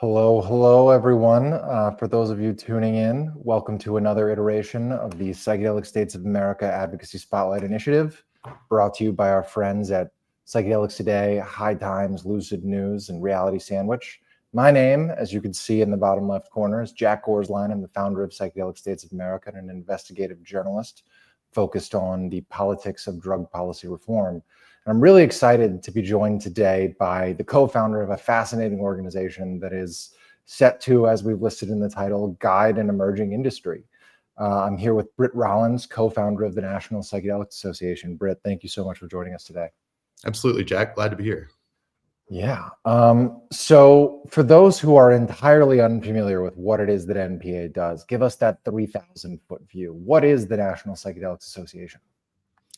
Hello, everyone. For those of you tuning in, welcome to another iteration of the Psychedelic States of America Advocacy Spotlight Initiative, brought to you by our friends at Psychedelics Today, High Times, Lucid News, and Reality Sandwich. My name, as you can see in the bottom left corner, is Jack Gorsline. I'm the founder of Psychedelic States of America and an investigative journalist focused on the politics of drug policy reform. I'm really excited to be joined today by the co-founder of a fascinating organization that is set to, as we've listed in the title, guide an emerging industry. I'm here with Britt Rollins, co-founder of the National Psychedelics Association. Britt, thank you so much for joining us today. Absolutely, Jack. Glad to be here. Yeah. So for those who are entirely unfamiliar with what it is that NPA does, give us that 3,000-foot view. What is the National Psychedelics Association?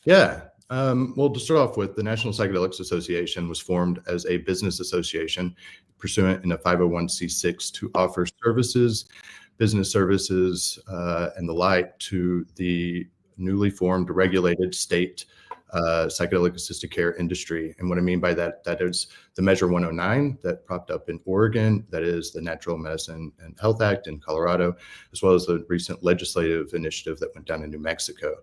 Yeah. Well, to start off with, the National Psychedelics Association was formed as a business association pursuant in a 501c6 to offer services, business services, and the like to the newly formed regulated state psychedelic assisted care industry. And what I mean by that, that is the Measure 109 that propped up in Oregon, that is the Natural Medicine and Health Act in Colorado, as well as the recent legislative initiative that went down in New Mexico.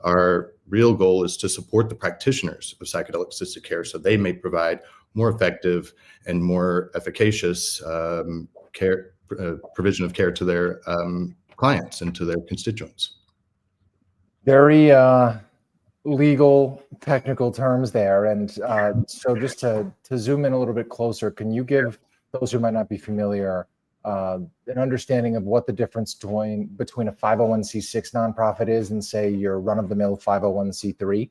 Our real goal is to support the practitioners of psychedelic assisted care so they may provide more effective and more efficacious provision of care to their clients and to their constituents. Very legal, technical terms there. And so just to zoom in a little bit closer, can you give those who might not be familiar an understanding of what the difference between a 501c6 nonprofit is and, say, your run-of-the-mill 501c3?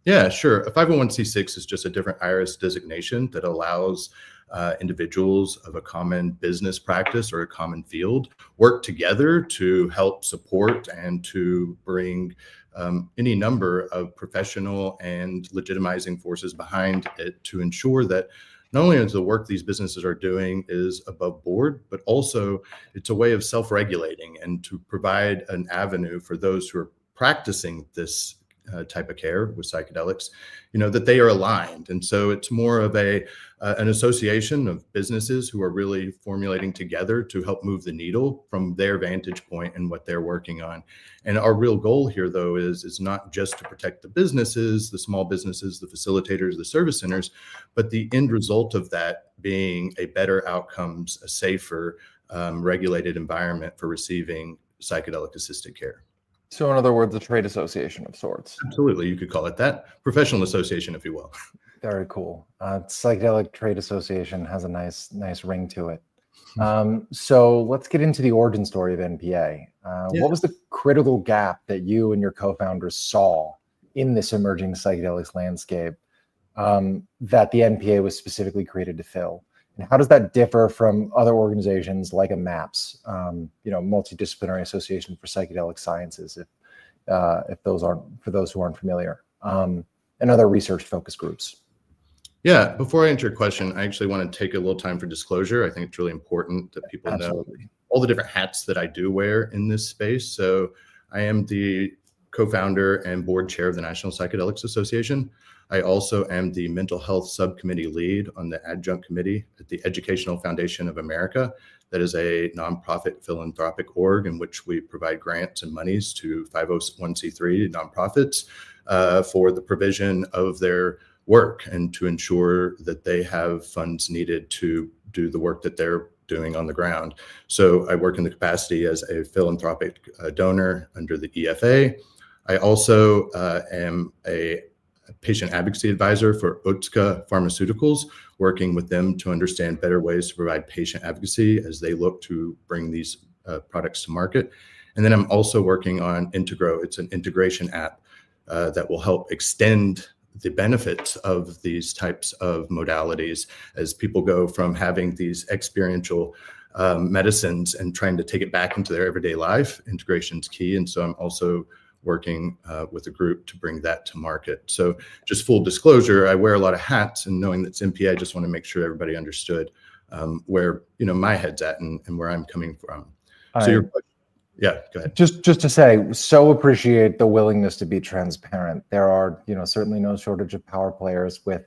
Yeah, sure. A 501c6 is just a different IRS designation that allows individuals of a common business practice or a common field work together to help support and to bring any number of professional and legitimizing forces behind it to ensure that not only is the work these businesses are doing is above board, but also it's a way of self-regulating and to provide an avenue for those who are practicing this type of care with psychedelics, that they are aligned. And so it's more of an association of businesses who are really formulating together to help move the needle from their vantage point and what they're working on. And our real goal here, though, is not just to protect the businesses, the small businesses, the facilitators, the service centers, but the end result of that being a better outcomes, a safer, regulated environment for receiving psychedelic assisted care. So in other words, a trade association of sorts. Absolutely. You could call it that. Professional association, if you will. Very cool. Psychedelic Trade Association has a nice ring to it. So let's get into the origin story of NPA. What was the critical gap that you and your co-founders saw in this emerging psychedelics landscape that the NPA was specifically created to fill? And how does that differ from other organizations like a MAPS, Multidisciplinary Association for Psychedelic Sciences, if those aren't, for those who aren't familiar, and other research-focused groups? Yeah, before I answer your question, I actually want to take a little time for disclosure. I think it's really important that people know all the different hats that I do wear in this space. So I am the co-founder and board chair of the National Psychedelics Association. I also am the mental health subcommittee lead on the adjunct committee at the Educational Foundation of America. That is a nonprofit philanthropic org in which we provide grants and monies to 501c3 nonprofits for the provision of their work and to ensure that they have funds needed to do the work that they're doing on the ground. So I work in the capacity as a philanthropic donor under the EFA. I also am a patient advocacy advisor for Otsuka Pharmaceuticals, working with them to understand better ways to provide patient advocacy as they look to bring these products to market. And then I'm also working on Integro. It's an integration app that will help extend the benefits of these types of modalities as people go from having these experiential medicines and trying to take it back into their everyday life. Integration's key. And so I'm also working with a group to bring that to market. So just full disclosure, I wear a lot of hats, and knowing that's NPA, I just want to make sure everybody understood where my head's at and where I'm coming from. Yeah, go ahead. Just to say, so appreciate the willingness to be transparent. There are, certainly no shortage of power players with,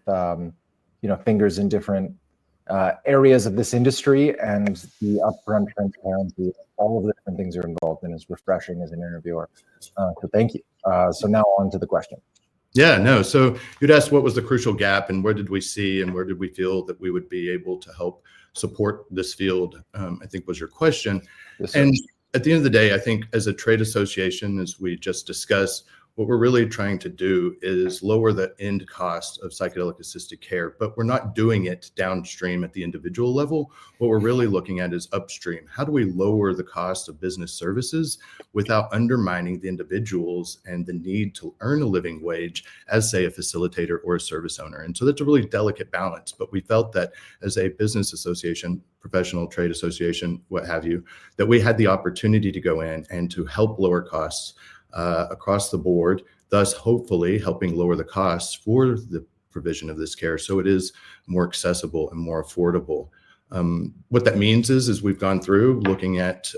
fingers in different areas of this industry, and the upfront transparency, all of the different things you're involved in is refreshing as an interviewer. So thank you. So now on to the question. Yeah, no. So you'd asked what was the crucial gap and where did we see and where did we feel that we would be able to help support this field, I think was your question. Yes, sir. And at the end of the day, I think as a trade association, as we just discussed, what we're really trying to do is lower the end cost of psychedelic assisted care, but we're not doing it downstream at the individual level. What we're really looking at is upstream. How do we lower the cost of business services without undermining the individuals and the need to earn a living wage as, say, a facilitator or a service owner? And so that's a really delicate balance. But we felt that as a business association, professional trade association, what have you, that we had the opportunity to go in and to help lower costs across the board, thus hopefully helping lower the costs for the provision of this care so it is more accessible and more affordable. What that means is we've gone through looking at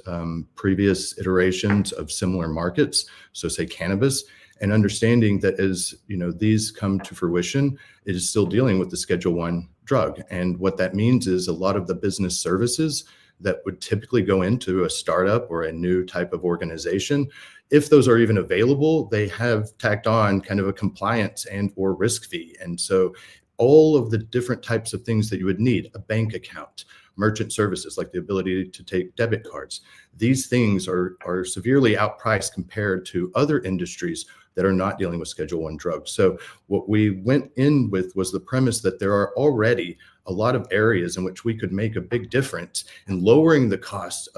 previous iterations of similar markets, so say cannabis, and understanding that as these come to fruition, it is still dealing with the Schedule I drug. And what that means is a lot of the business services that would typically go into a startup or a new type of organization, if those are even available, they have tacked on kind of a compliance and or risk fee. And so all of the different types of things that you would need, a bank account, merchant services like the ability to take debit cards, these things are severely outpriced compared to other industries that are not dealing with Schedule I drugs. So what we went in with was the premise that there are already a lot of areas in which we could make a big difference in lowering the cost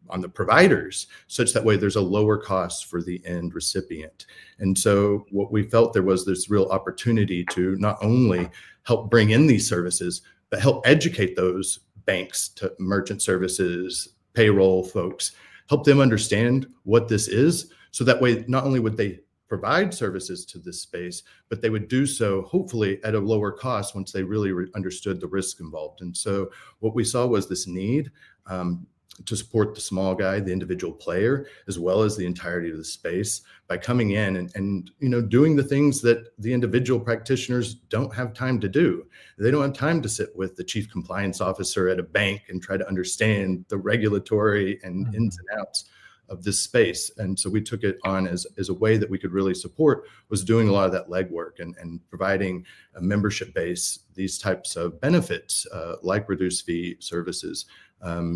on the providers, such that way there's a lower cost for the end recipient. And so what we felt there was this real opportunity to not only help bring in these services, but help educate those banks to merchant services, payroll folks, help them understand what this is. So that way, not only would they provide services to this space, but they would do so hopefully at a lower cost once they really understood the risk involved. And so what we saw was this need to support the small guy, the individual player, as well as the entirety of the space by coming in and doing the things that the individual practitioners don't have time to do. They don't have time to sit with the chief compliance officer at a bank and try to understand the regulatory and ins and outs of this space. And so we took it on as a way that we could really support, was doing a lot of that legwork and providing a membership base, these types of benefits like reduced fee services,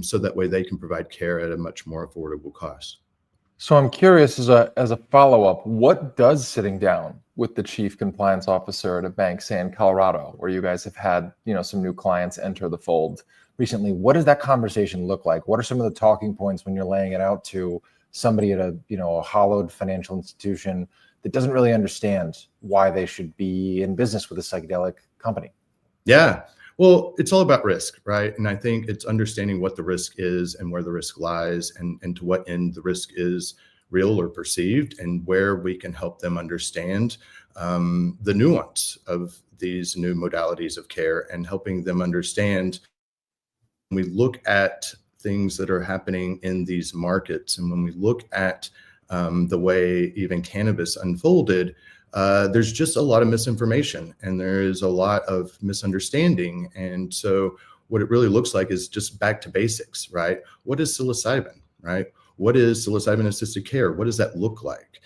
so that way they can provide care at a much more affordable cost. So I'm curious, as a follow-up, what does sitting down with the chief compliance officer at a bank, say in Colorado, where you guys have had some new clients enter the fold recently, what does that conversation look like? What are some of the talking points when you're laying it out to somebody at a hollowed financial institution that doesn't really understand why they should be in business with a psychedelic company? Yeah. Well, it's all about risk, right? And I think it's understanding what the risk is and where the risk lies and to what end the risk is real or perceived, and where we can help them understand the nuance of these new modalities of care, and helping them understand when we look at things that are happening in these markets. And when we look at the way even cannabis unfolded, there's just a lot of misinformation and there is a lot of misunderstanding. And so what it really looks like is just back to basics, right? What is psilocybin, right? What is psilocybin assisted care? What does that look like?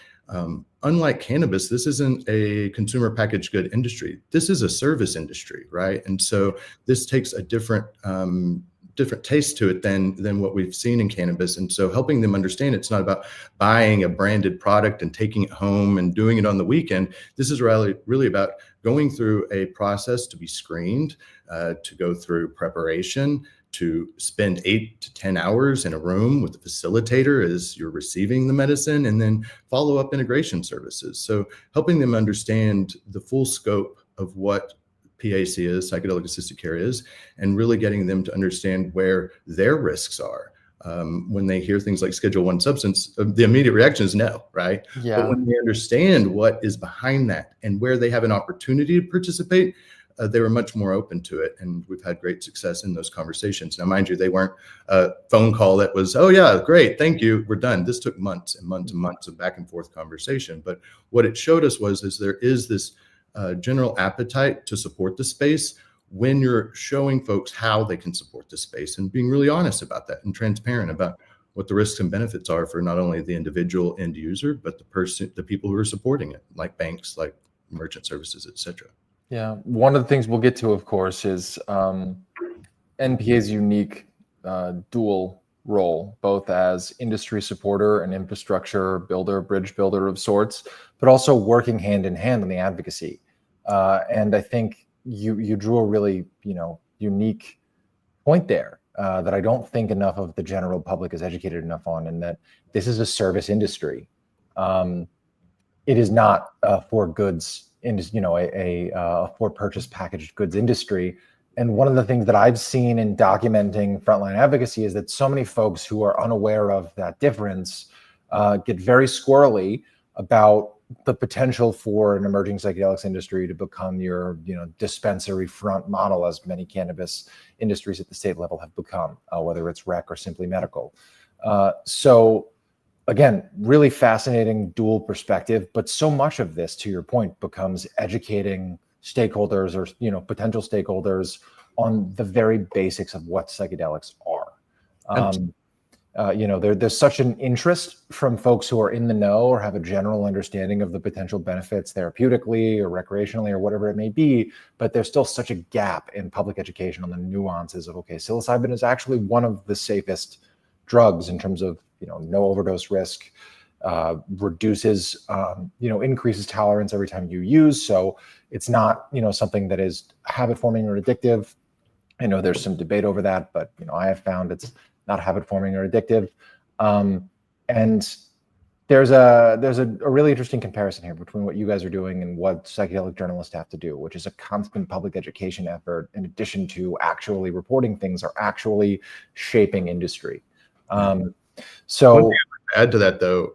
Unlike cannabis, this isn't a consumer packaged good industry. This is a service industry, right? And so this takes a different taste to it than what we've seen in cannabis. And so helping them understand it's not about buying a branded product and taking it home and doing it on the weekend. This is really about going through a process to be screened, to go through preparation, to spend 8 to 10 hours in a room with the facilitator as you're receiving the medicine, and then follow-up integration services. So helping them understand the full scope of what PAC is, psychedelic assisted care is, and really getting them to understand where their risks are. When they hear things like Schedule I substance, the immediate reaction is no, right? Yeah. But when they understand what is behind that and where they have an opportunity to participate, they were much more open to it. And we've had great success in those conversations. Now, mind you, they weren't a phone call that was, oh yeah, great, thank you, we're done. This took months and months and months of back and forth conversation. But what it showed us is there is this general appetite to support the space when you're showing folks how they can support the space and being really honest about that and transparent about what the risks and benefits are for not only the individual end user, but the people who are supporting it, like banks, like merchant services, et cetera. Yeah, one of the things we'll get to, of course, is NPA's unique dual role, both as industry supporter and infrastructure builder, bridge builder of sorts, but also working hand in hand on the advocacy. And I think you drew a really, unique point there that I don't think enough of the general public is educated enough on, and that this is a service industry. It is not for goods, a for purchase packaged goods industry. And one of the things that I've seen in documenting frontline advocacy is that so many folks who are unaware of that difference get very squirrely about the potential for an emerging psychedelics industry to become your, dispensary front model, as many cannabis industries at the state level have become, whether it's rec or simply medical. So again, really fascinating dual perspective, but so much of this, to your point, becomes educating stakeholders or, potential stakeholders on the very basics of what psychedelics are. There's such an interest from folks who are in the know or have a general understanding of the potential benefits therapeutically or recreationally or whatever it may be, but there's still such a gap in public education on the nuances of, okay, psilocybin is actually one of the safest drugs in terms of, no overdose risk, reduces, increases tolerance every time you use. So it's not, something that is habit forming or addictive. I know there's some debate over that, but, I have found it's not habit forming or addictive. And there's a really interesting comparison here between what you guys are doing and what psychedelic journalists have to do, which is a constant public education effort in addition to actually reporting things or actually shaping industry. So one thing I would add to that, though,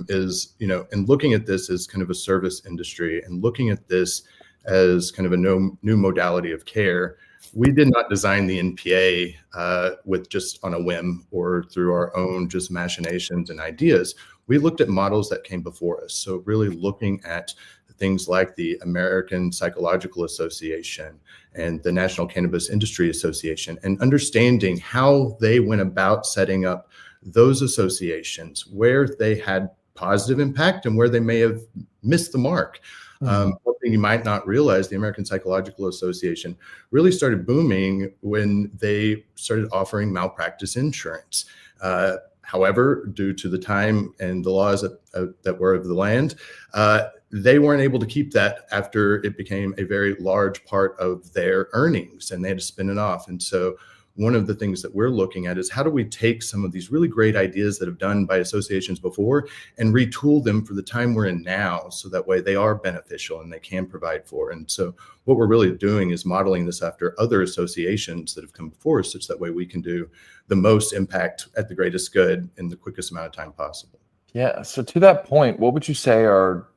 is, and looking at this as kind of a service industry and looking at this as kind of a new modality of care, we did not design the NPA with just on a whim or through our own just machinations and ideas. We looked at models that came before us. So really looking at things like the American Psychological Association and the National Cannabis Industry Association, and understanding how they went about setting up those associations, where they had positive impact and where they may have missed the mark. One thing you might not realize, the American Psychological Association really started booming when they started offering malpractice insurance. However, due to the time and the laws that were of the land, they weren't able to keep that after it became a very large part of their earnings, and they had to spin it off. And so one of the things that we're looking at is how do we take some of these really great ideas that have done by associations before and retool them for the time we're in now, so that way they are beneficial and they can provide for. And so what we're really doing is modeling this after other associations that have come before us, such that way we can do the most impact at the greatest good in the quickest amount of time possible. Yeah. So to that point, what would you say are,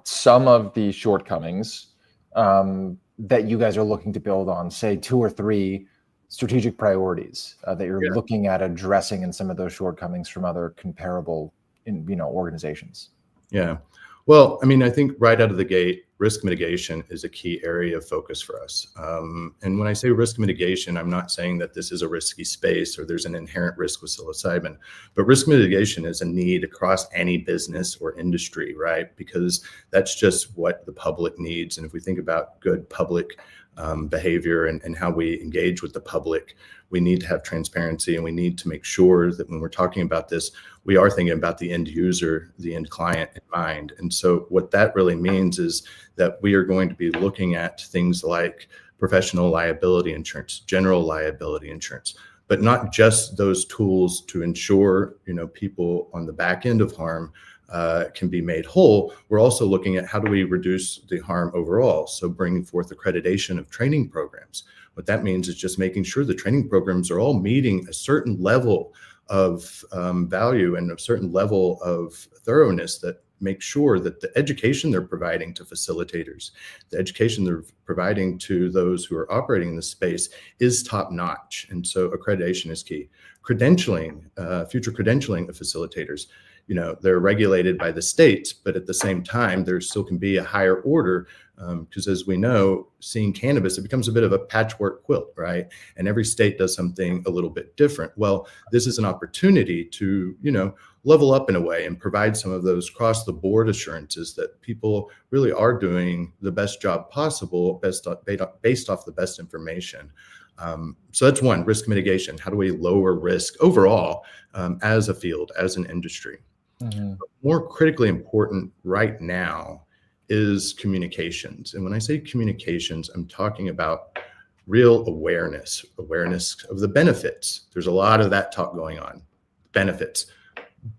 some of the shortcomings that you guys are looking to build on, say 2 or 3 strategic priorities that you're looking at addressing in some of those shortcomings from other comparable, organizations? Yeah. Well, I think right out of the gate, risk mitigation is a key area of focus for us. And when I say risk mitigation, I'm not saying that this is a risky space or there's an inherent risk with psilocybin, but risk mitigation is a need across any business or industry, right? Because that's just what the public needs. And if we think about good public behavior and how we engage with the public, we need to have transparency, and we need to make sure that when we're talking about this, we are thinking about the end user, the end client in mind. And so what that really means is that we are going to be looking at things like professional liability insurance, general liability insurance, but not just those tools to ensure, people on the back end of harm can be made whole. We're also looking at how do we reduce the harm overall. So bringing forth accreditation of training programs. What that means is just making sure the training programs are all meeting a certain level of value and a certain level of thoroughness that makes sure that the education they're providing to facilitators, the education they're providing to those who are operating in this space is top notch. And so accreditation is key. Credentialing, future credentialing of facilitators. they're regulated by the states, but at the same time, there still can be a higher order because as we know, seeing cannabis, it becomes a bit of a patchwork quilt, right? And every state does something a little bit different. Well, this is an opportunity to, level up in a way and provide some of those cross the board assurances that people really are doing the best job possible based off the best information. So that's one, risk mitigation. How do we lower risk overall as a field, as an industry? Mm-hmm. More critically important right now is communications. And when I say communications, I'm talking about real awareness of the benefits. There's a lot of that talk going on, benefits.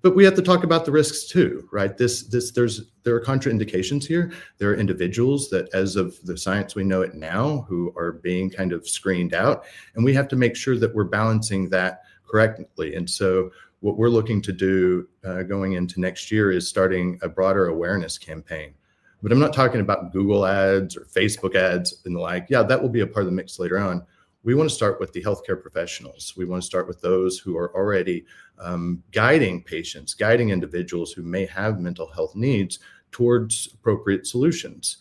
But we have to talk about the risks too, right? There are contraindications here. There are individuals that, as of the science we know it now, who are being kind of screened out, and we have to make sure that we're balancing that correctly. And so what we're looking to do going into next year is starting a broader awareness campaign. But I'm not talking about Google ads or Facebook ads and the like. Yeah, that will be a part of the mix later on. We want to start with the healthcare professionals. We want to start with those who are already guiding patients, guiding individuals who may have mental health needs towards appropriate solutions.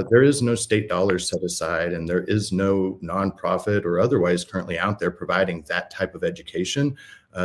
There is no state dollars set aside, and there is no nonprofit or otherwise currently out there providing that type of education.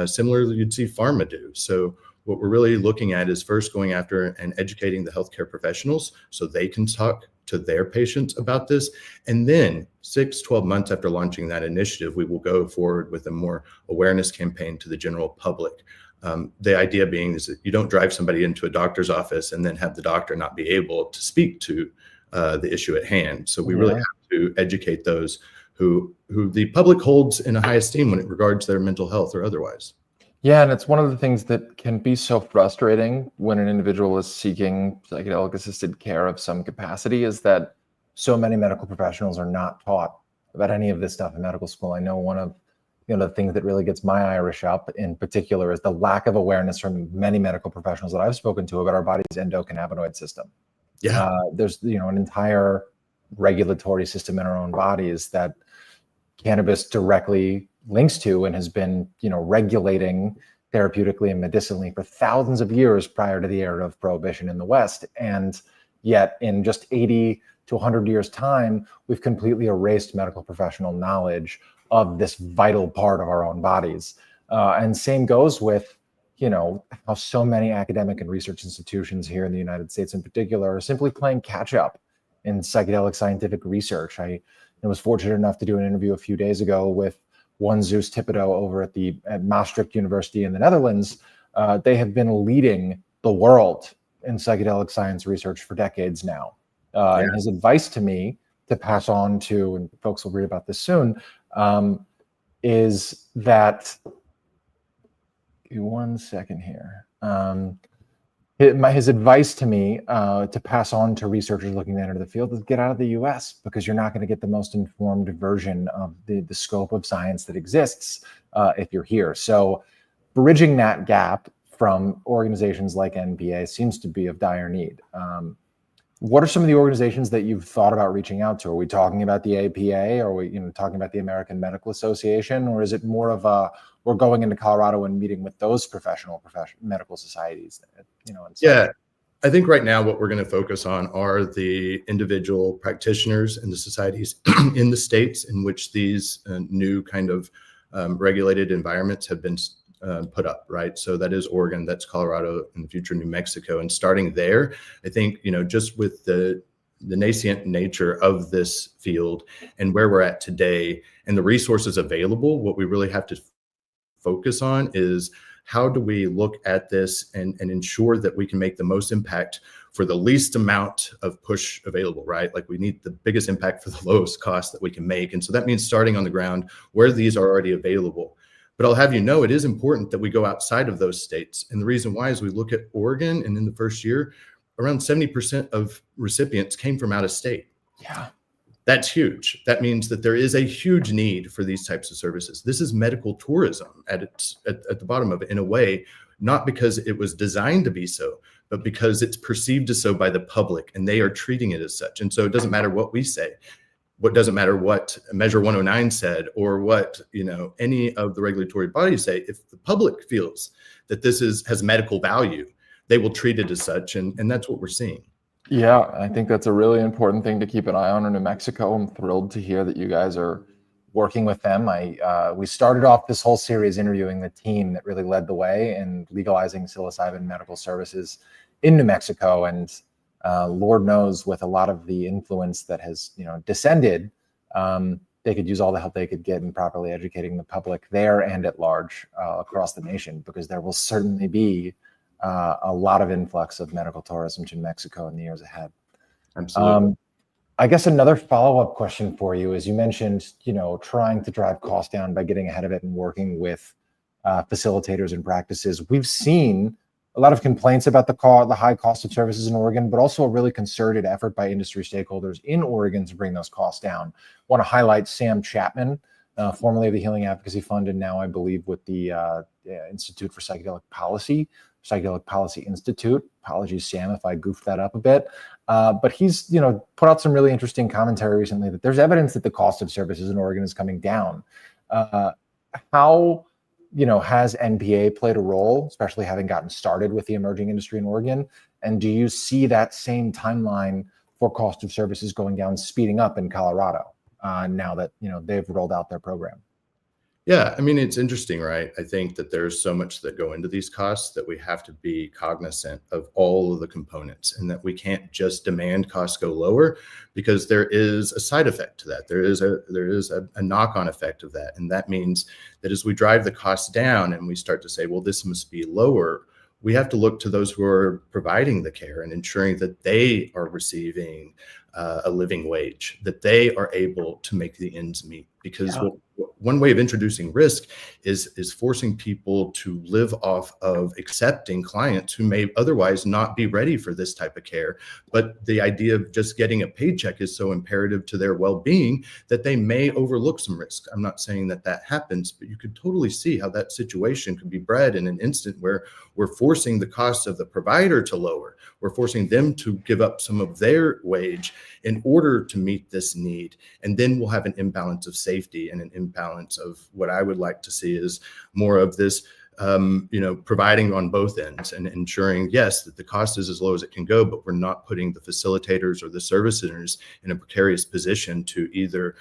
Similarly, you'd see pharma do. So what we're really looking at is first going after and educating the healthcare professionals so they can talk to their patients about this. And then 6-12 months after launching that initiative, we will go forward with a more awareness campaign to the general public. The idea being is that you don't drive somebody into a doctor's office and then have the doctor not be able to speak to the issue at hand. So we really have to educate those who the public holds in a high esteem when it regards their mental health or otherwise. Yeah, and it's one of the things that can be so frustrating when an individual is seeking psychedelic assisted care of some capacity is that so many medical professionals are not taught about any of this stuff in medical school. I know one of the things that really gets my Irish up in particular is the lack of awareness from many medical professionals that I've spoken to about our body's endocannabinoid system. Yeah, there's an entire regulatory system in our own bodies that cannabis directly links to and has been, regulating therapeutically and medicinally for thousands of years prior to the era of prohibition in the West. And yet in just 80 to 100 years time, we've completely erased medical professional knowledge of this vital part of our own bodies. And same goes with, how so many academic and research institutions here in the United States in particular are simply playing catch up in psychedelic scientific research. I was fortunate enough to do an interview a few days ago with one Zeus Thibodeau over at Maastricht University in the Netherlands. They have been leading the world in psychedelic science research for decades now. And his advice to me to pass on to, and folks will read about this soon, is that, give me 1 second here. His advice to me to pass on to researchers looking to enter the field is get out of the US, because you're not going to get the most informed version of the scope of science that exists if you're here. So bridging that gap from organizations like NPA seems to be of dire need. What are some of the organizations that you've thought about reaching out to? Are we talking about the APA? Are we talking about the American Medical Association? Or is it more of we're going into Colorado and meeting with those professional medical societies? Yeah, I think right now what we're going to focus on are the individual practitioners and the societies in the states in which these new kind of regulated environments have been put up, right? So that is Oregon, that's Colorado, in the future New Mexico. And starting there, I think, just with the nascent nature of this field and where we're at today and the resources available, what we really have to focus on is how do we look at this and ensure that we can make the most impact for the least amount of push available, right? Like we need the biggest impact for the lowest cost that we can make. And so that means starting on the ground where these are already available. But I'll have you know, it is important that we go outside of those states. And the reason why is we look at Oregon, and in the first year, around 70% of recipients came from out of state. Yeah. That's huge. That means that there is a huge need for these types of services. This is medical tourism at the bottom of it, in a way, not because it was designed to be so, but because it's perceived as so by the public, and they are treating it as such. And so it doesn't matter what we say. what doesn't matter what Measure 109 said or what any of the regulatory bodies say. If the public feels that this has medical value, they will treat it as such, and that's what we're seeing. Yeah, I think that's a really important thing to keep an eye on in New Mexico. I'm thrilled to hear that you guys are working with them. We started off this whole series interviewing the team that really led the way in legalizing psilocybin medical services in New Mexico, and Lord knows, with a lot of the influence that has descended, they could use all the help they could get in properly educating the public there and at large across the nation, because there will certainly be a lot of influx of medical tourism to New Mexico in the years ahead. Absolutely. I guess another follow-up question for you is, you mentioned, trying to drive costs down by getting ahead of it and working with facilitators and practices. We've seen a lot of complaints about the high cost of services in Oregon, but also a really concerted effort by industry stakeholders in Oregon to bring those costs down. I want to highlight Sam Chapman, formerly of the Healing Advocacy Fund, and now I believe with the Institute for Psychedelic Policy Institute. Apologies, Sam, if I goofed that up a bit. But he's, put out some really interesting commentary recently that there's evidence that the cost of services in Oregon is coming down. How, has NPA played a role, especially having gotten started with the emerging industry in Oregon? And do you see that same timeline for cost of services going down, speeding up in Colorado now that, they've rolled out their program? Yeah, I mean, it's interesting, right? I think that there's so much that go into these costs that we have to be cognizant of all of the components, and that we can't just demand costs go lower, because there is a side effect to that. There is a knock-on effect of that. And that means that as we drive the costs down and we start to say, well, this must be lower, we have to look to those who are providing the care and ensuring that they are receiving a living wage, that they are able to make the ends meet. Because one way of introducing risk is forcing people to live off of accepting clients who may otherwise not be ready for this type of care. But the idea of just getting a paycheck is so imperative to their well-being that they may overlook some risk. I'm not saying that happens, but you could totally see how that situation could be bred in an instant where we're forcing the cost of the provider to lower. We're forcing them to give up some of their wage in order to meet this need. And then we'll have an imbalance of safety and an imbalance of what I would like to see is more of this, providing on both ends and ensuring, yes, that the cost is as low as it can go, but we're not putting the facilitators or the service centers in a precarious position to either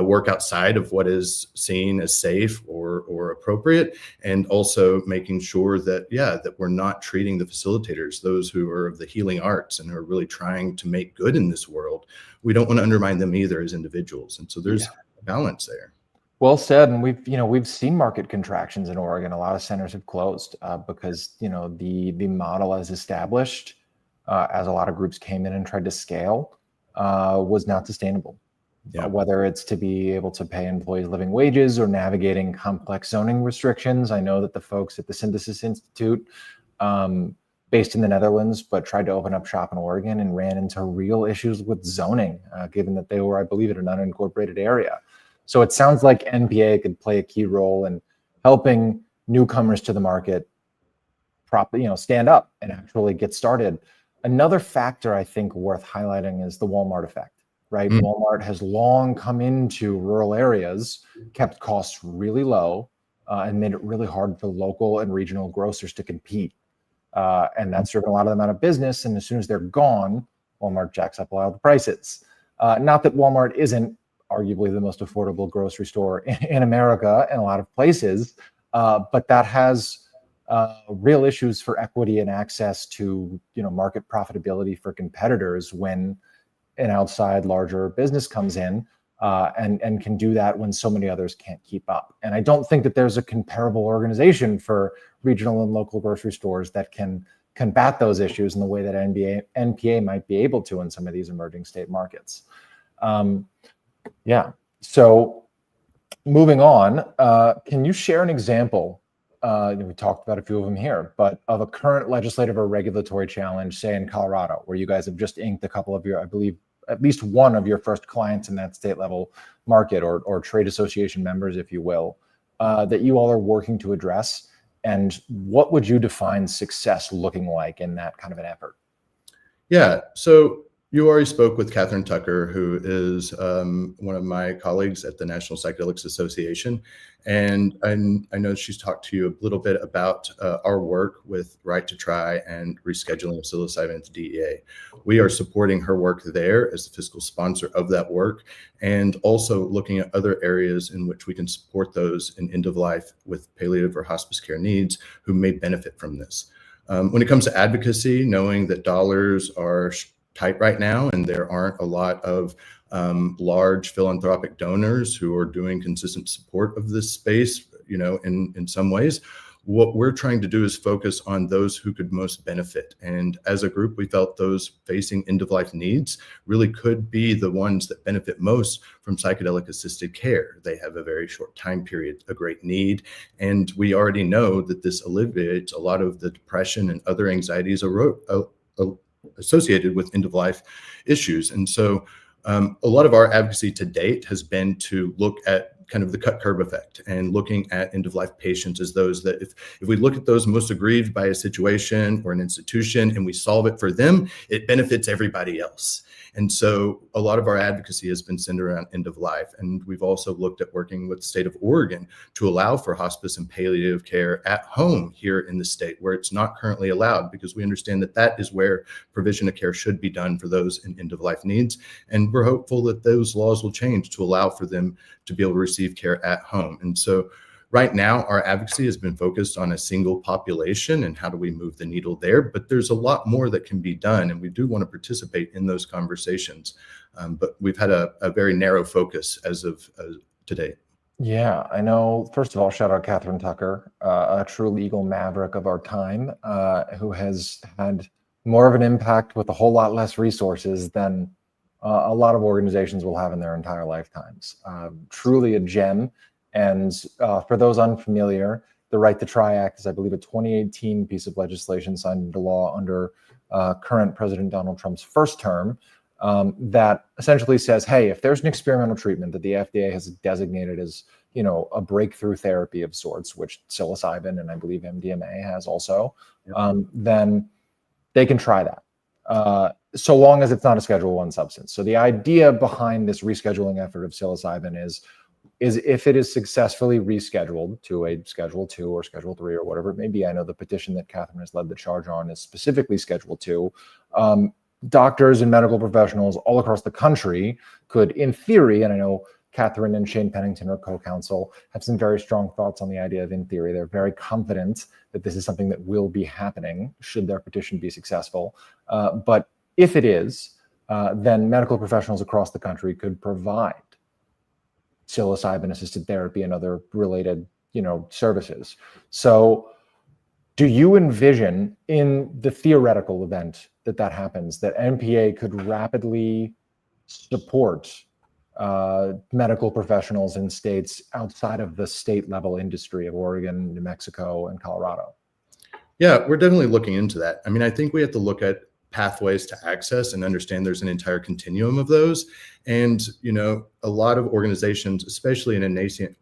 work outside of what is seen as safe or appropriate, and also making sure that, that we're not treating the facilitators, those who are of the healing arts and are really trying to make good in this world. We don't want to undermine them either as individuals. And so there's a balance there. Well said. And we've seen market contractions in Oregon. A lot of centers have closed because, the model as established, as a lot of groups came in and tried to scale, was not sustainable. Whether it's to be able to pay employees living wages or navigating complex zoning restrictions. I know that the folks at the Synthesis Institute, based in the Netherlands, but tried to open up shop in Oregon and ran into real issues with zoning, given that they were, I believe, in an unincorporated area. So it sounds like NPA could play a key role in helping newcomers to the market stand up and actually get started. Another factor I think worth highlighting is the Walmart effect. Right? Walmart has long come into rural areas, kept costs really low, and made it really hard for local and regional grocers to compete. And that's driven a lot of them out of business. And as soon as they're gone, Walmart jacks up a lot of the prices. Not that Walmart isn't arguably the most affordable grocery store in America in a lot of places, but that has real issues for equity and access to market profitability for competitors when an outside larger business comes in and can do that when so many others can't keep up. And I don't think that there's a comparable organization for regional and local grocery stores that can combat those issues in the way that NPA might be able to in some of these emerging state markets. So moving on, can you share an example? We talked about a few of them here, but of a current legislative or regulatory challenge, say in Colorado, where you guys have just inked a couple of your, I believe, at least one of your first clients in that state level market or trade association members, if you will, that you all are working to address? And what would you define success looking like in that kind of an effort? Yeah. So, You already spoke with Catherine Tucker, who is one of my colleagues at the National Psychedelics Association. And I know she's talked to you a little bit about our work with Right to Try and rescheduling of psilocybin at the DEA. We are supporting her work there as the fiscal sponsor of that work, and also looking at other areas in which we can support those in end of life with palliative or hospice care needs who may benefit from this. When it comes to advocacy, knowing that dollars are tight right now, and there aren't a lot of large philanthropic donors who are doing consistent support of this space, in some ways. What we're trying to do is focus on those who could most benefit. And as a group, we felt those facing end-of-life needs really could be the ones that benefit most from psychedelic assisted care. They have a very short time period, a great need, and we already know that this alleviates a lot of the depression and other anxieties associated with end-of-life issues. And so a lot of our advocacy to date has been to look at kind of the cut curb effect and looking at end-of-life patients as those that if we look at those most aggrieved by a situation or an institution and we solve it for them, it benefits everybody else. And so a lot of our advocacy has been centered around end of life. And we've also looked at working with the state of Oregon to allow for hospice and palliative care at home here in the state where it's not currently allowed, because we understand that that is where provision of care should be done for those in end of life needs. And we're hopeful that those laws will change to allow for them to be able to receive care at home. And so right now, our advocacy has been focused on a single population and how do we move the needle there. But there's a lot more that can be done, and we do want to participate in those conversations. But we've had a very narrow focus as of today. Yeah, I know. First of all, shout out Catherine Tucker, a true legal maverick of our time, who has had more of an impact with a whole lot less resources than a lot of organizations will have in their entire lifetimes. Truly a gem. And for those unfamiliar, the Right to Try Act is, I believe, a 2018 piece of legislation signed into law under current President Donald Trump's first term that essentially says, hey, if there's an experimental treatment that the FDA has designated as, a breakthrough therapy of sorts, which psilocybin and I believe MDMA has also, then they can try that. So long as it's not a Schedule I substance. So the idea behind this rescheduling effort of psilocybin is if it is successfully rescheduled to a Schedule II or Schedule III or whatever it may be. I know the petition that Catherine has led the charge on is specifically Schedule II. Doctors and medical professionals all across the country could, in theory, and I know Catherine and Shane Pennington, her co-counsel, have some very strong thoughts on the idea of in theory. They're very confident that this is something that will be happening should their petition be successful. But if it is, then medical professionals across the country could provide psilocybin-assisted therapy and other related, services. So do you envision in the theoretical event that happens, that NPA could rapidly support medical professionals in states outside of the state level industry of Oregon, New Mexico, and Colorado? Yeah, we're definitely looking into that. I mean, I think we have to look at pathways to access and understand there's an entire continuum of those. And, a lot of organizations, especially in a nascent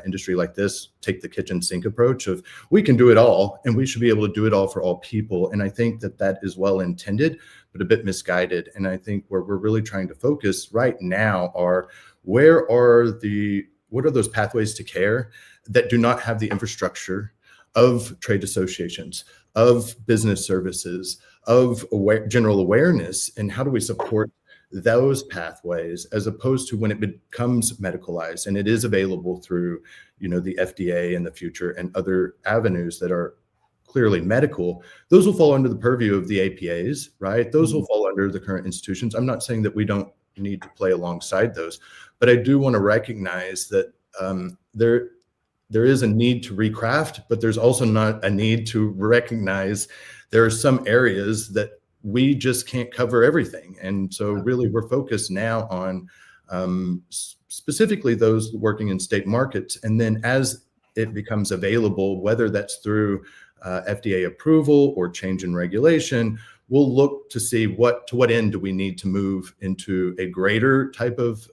industry like this, take the kitchen sink approach of we can do it all and we should be able to do it all for all people. And I think that is well intended, but a bit misguided. And I think where we're really trying to focus right now are what are those pathways to care that do not have the infrastructure of trade associations, of business services, of general awareness, and how do we support those pathways as opposed to when it becomes medicalized and it is available through, the FDA in the future and other avenues that are clearly medical. Those will fall under the purview of the APAs, right? Those will fall under the current institutions. I'm not saying that we don't need to play alongside those, but I do want to recognize that there is a need to recraft, but there's also not a need to recognize there are some areas that we just can't cover everything. And so really we're focused now on specifically those working in state markets. And then as it becomes available, whether that's through FDA approval or change in regulation, we'll look to see to what end do we need to move into a greater type of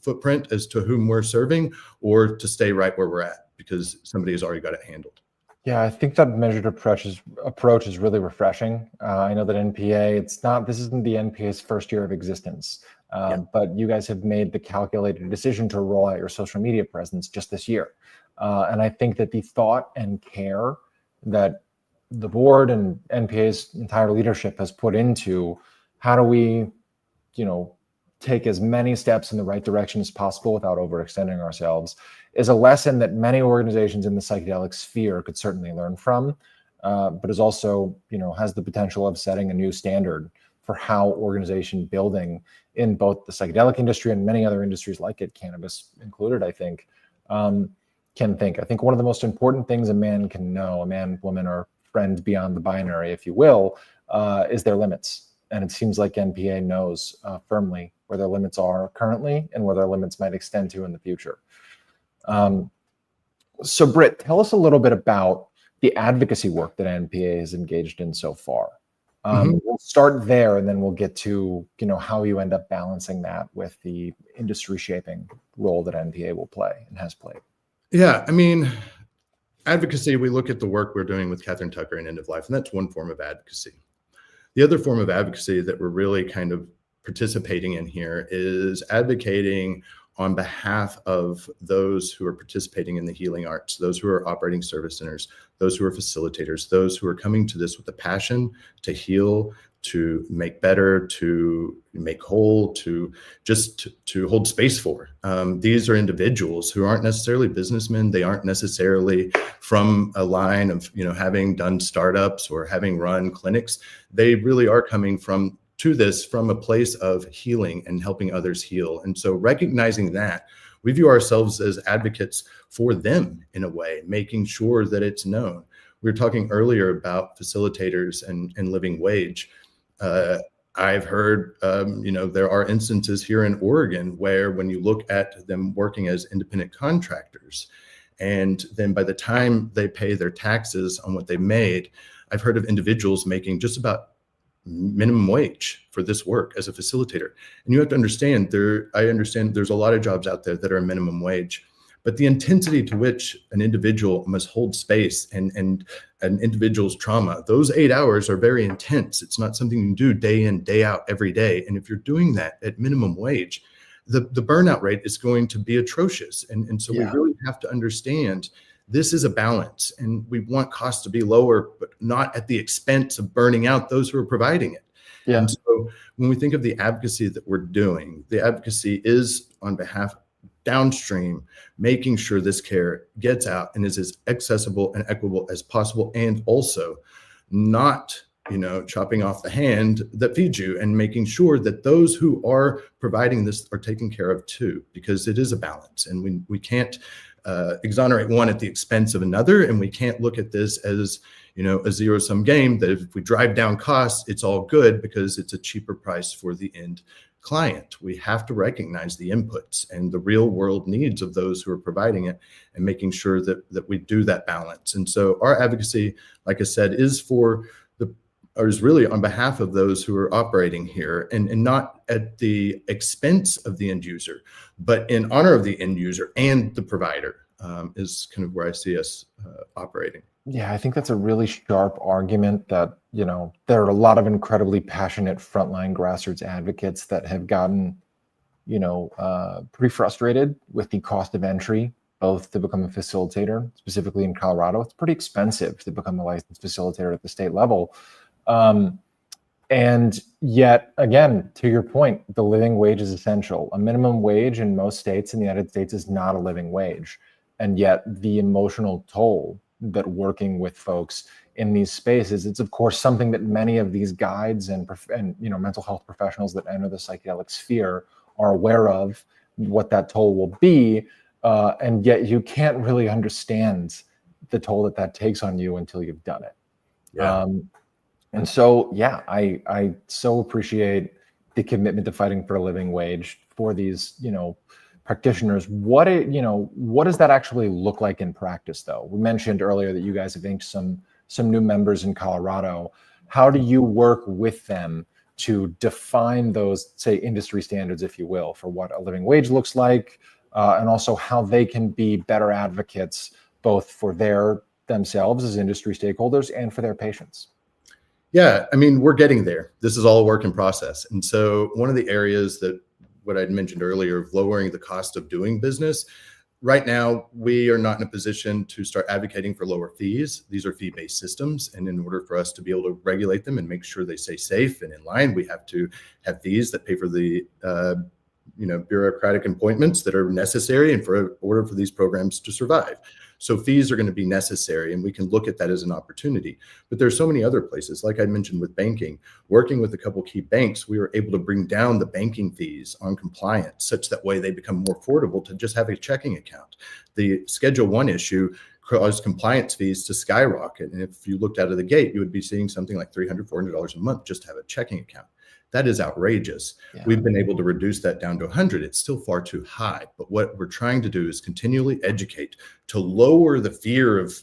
footprint as to whom we're serving, or to stay right where we're at because somebody has already got it handled. Yeah, I think that measured approach is really refreshing. I know that this isn't the NPA's first year of existence, Yeah. but you guys have made the calculated decision to roll out your social media presence just this year. And I think that the thought and care that the board and NPA's entire leadership has put into how do we, take as many steps in the right direction as possible without overextending ourselves is a lesson that many organizations in the psychedelic sphere could certainly learn from, but is also, has the potential of setting a new standard for how organization building in both the psychedelic industry and many other industries like it, cannabis included, I think, can think. I think one of the most important things a man can know, a man, woman, or friend beyond the binary, if you will, is their limits. And it seems like NPA knows firmly where their limits are currently and where their limits might extend to in the future. So Britt, tell us a little bit about the advocacy work that NPA has engaged in so far. We'll start there and then we'll get to, how you end up balancing that with the industry shaping role that NPA will play and has played. Yeah, I mean, advocacy, we look at the work we're doing with Catherine Tucker and End of Life, and that's one form of advocacy. The other form of advocacy that we're really kind of participating in here is advocating on behalf of those who are participating in the healing arts, those who are operating service centers, those who are facilitators, those who are coming to this with a passion to heal, to make better, to make whole, to hold space for. These are individuals who aren't necessarily businessmen. They aren't necessarily from a line of, having done startups or having run clinics. They really are coming from a place of healing and helping others heal. And so recognizing that, we view ourselves as advocates for them in a way, making sure that it's known. We were talking earlier about facilitators and living wage. I've heard, there are instances here in Oregon where when you look at them working as independent contractors, and then by the time they pay their taxes on what they made, I've heard of individuals making just about minimum wage for this work as a facilitator. And you have to understand I understand there's a lot of jobs out there that are minimum wage, but the intensity to which an individual must hold space and an individual's trauma, those 8 hours are very intense. It's not something you can do day in, day out, every day. And if you're doing that at minimum wage, the burnout rate is going to be atrocious. And so we really have to understand this is a balance, and we want costs to be lower, but not at the expense of burning out those who are providing it. Yeah. And so when we think of the advocacy that we're doing, the advocacy is on behalf downstream, making sure this care gets out and is as accessible and equitable as possible, and also not, chopping off the hand that feeds you, and making sure that those who are providing this are taken care of too, because it is a balance, and we can't exonerate one at the expense of another. And we can't look at this as, a zero-sum game, that if we drive down costs, it's all good because it's a cheaper price for the end client. We have to recognize the inputs and the real world needs of those who are providing it, and making sure that we do that balance. And so our advocacy, like I said, is really on behalf of those who are operating here, and not at the expense of the end user, but in honor of the end user and the provider, is kind of where I see us operating. Yeah, I think that's a really sharp argument that, there are a lot of incredibly passionate frontline grassroots advocates that have gotten, pretty frustrated with the cost of entry, both to become a facilitator, specifically in Colorado. It's pretty expensive to become a licensed facilitator at the state level. And yet, again, to your point, the living wage is essential. A minimum wage in most states in the United States is not a living wage. And yet the emotional toll that working with folks in these spaces, it's of course something that many of these guides and mental health professionals that enter the psychedelic sphere are aware of, what that toll will be. And yet you can't really understand the toll that takes on you until you've done it. Yeah. And so, I so appreciate the commitment to fighting for a living wage for these, practitioners. What does that actually look like in practice, though? We mentioned earlier that you guys have inked some new members in Colorado. How do you work with them to define those, say, industry standards, if you will, for what a living wage looks like, and also how they can be better advocates, both for their themselves as industry stakeholders and for their patients? Yeah, I mean, we're getting there. This is all a work in process. And so one of the areas that what I'd mentioned earlier of lowering the cost of doing business, right now, we are not in a position to start advocating for lower fees. These are fee-based systems. And in order for us to be able to regulate them and make sure they stay safe and in line, we have to have fees that pay for the bureaucratic appointments that are necessary and for order for these programs to survive. So fees are going to be necessary, and we can look at that as an opportunity. But there's so many other places, like I mentioned with banking, working with a couple key banks, we were able to bring down the banking fees on compliance such that way they become more affordable to just have a checking account. The Schedule 1 issue caused compliance fees to skyrocket. And if you looked out of the gate, you would be seeing something like $300, $400 a month just to have a checking account. That is outrageous. Yeah. We've been able to reduce that down to 100. It's still far too high. But what we're trying to do is continually educate to lower the fear of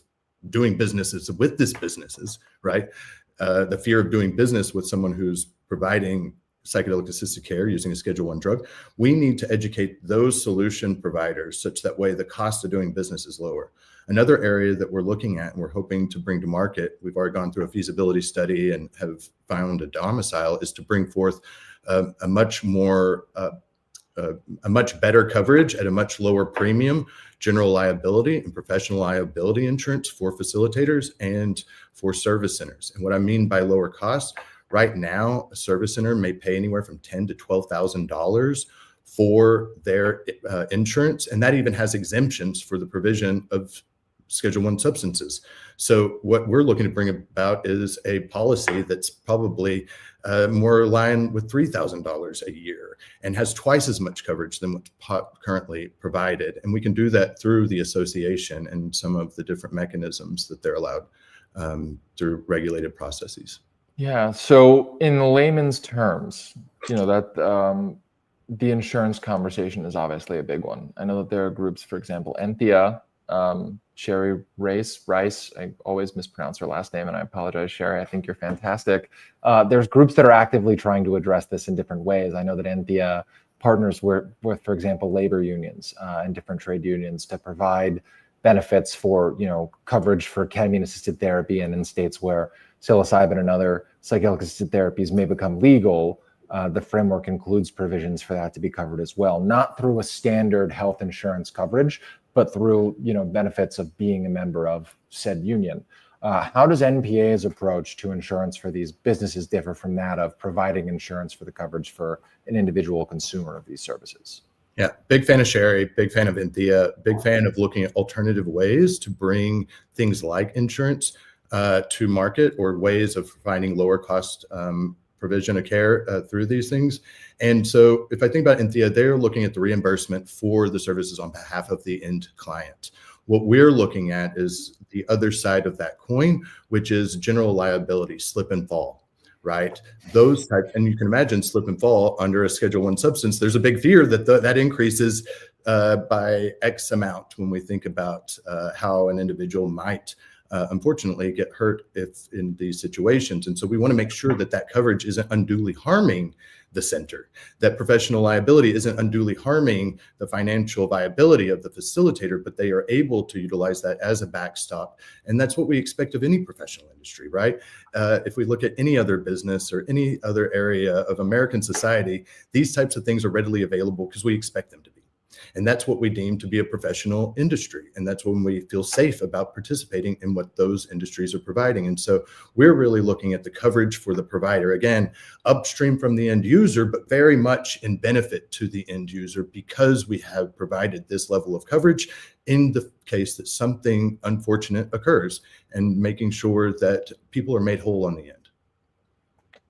doing businesses with these businesses, right? The fear of doing business with someone who's providing psychedelic assisted care using a Schedule 1 drug. We need to educate those solution providers such that way the cost of doing business is lower. Another area that we're looking at and we're hoping to bring to market, we've already gone through a feasibility study and have found a domicile, is to bring forth a much better coverage at a much lower premium, general liability and professional liability insurance for facilitators and for service centers. And what I mean by lower cost, right now, a service center may pay anywhere from $10,000 to $12,000 for their insurance, and that even has exemptions for the provision of Schedule 1 substances. So what we're looking to bring about is a policy that's probably more aligned with $3,000 a year and has twice as much coverage than what's currently provided. And we can do that through the association and some of the different mechanisms that they're allowed through regulated processes. Yeah. So in layman's terms, that the insurance conversation is obviously a big one. I know that there are groups, for example, Enthea, Sherry Rice, I always mispronounce her last name and I apologize, Sherry. I think you're fantastic. There's groups that are actively trying to address this in different ways. I know that Enthea partners with, for example, labor unions and different trade unions to provide benefits for, coverage for ketamine-assisted therapy, and in states where psilocybin and other psychedelic-assisted therapies may become legal, the framework includes provisions for that to be covered as well, not through a standard health insurance coverage, but through benefits of being a member of said union. How does NPA's approach to insurance for these businesses differ from that of providing insurance for the coverage for an individual consumer of these services? Yeah, big fan of Sherry, big fan of Enthea, big fan of looking at alternative ways to bring things like insurance to market, or ways of finding lower cost provision of care through these things. And so if I think about Enthea, they're looking at the reimbursement for the services on behalf of the end client. What we're looking at is the other side of that coin, which is general liability, slip and fall, right? Those types, and you can imagine slip and fall under a Schedule 1 substance. There's a big fear that that increases by X amount when we think about how an individual might unfortunately get hurt if in these situations. And so we want to make sure that that coverage isn't unduly harming the center, that professional liability isn't unduly harming the financial viability of the facilitator, but they are able to utilize that as a backstop. And that's what we expect of any professional industry, right? If we look at any other business or any other area of American society, these types of things are readily available because we expect them to be. And that's what we deem to be a professional industry. And that's when we feel safe about participating in what those industries are providing. And so we're really looking at the coverage for the provider, again, upstream from the end user, but very much in benefit to the end user, because we have provided this level of coverage in the case that something unfortunate occurs, and making sure that people are made whole on the end.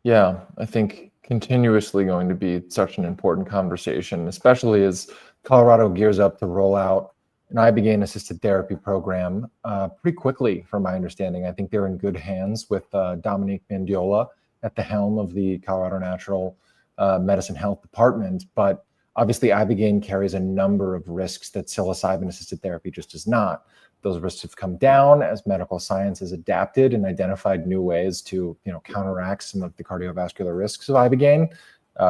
Yeah, I think continuously going to be such an important conversation, especially as Colorado gears up to roll out an ibogaine assisted therapy program pretty quickly, from my understanding. I think they're in good hands with Dominique Mendiola at the helm of the Colorado Natural Medicine Health Department. But obviously, ibogaine carries a number of risks that psilocybin assisted therapy just does not. Those risks have come down as medical science has adapted and identified new ways to counteract some of the cardiovascular risks of ibogaine.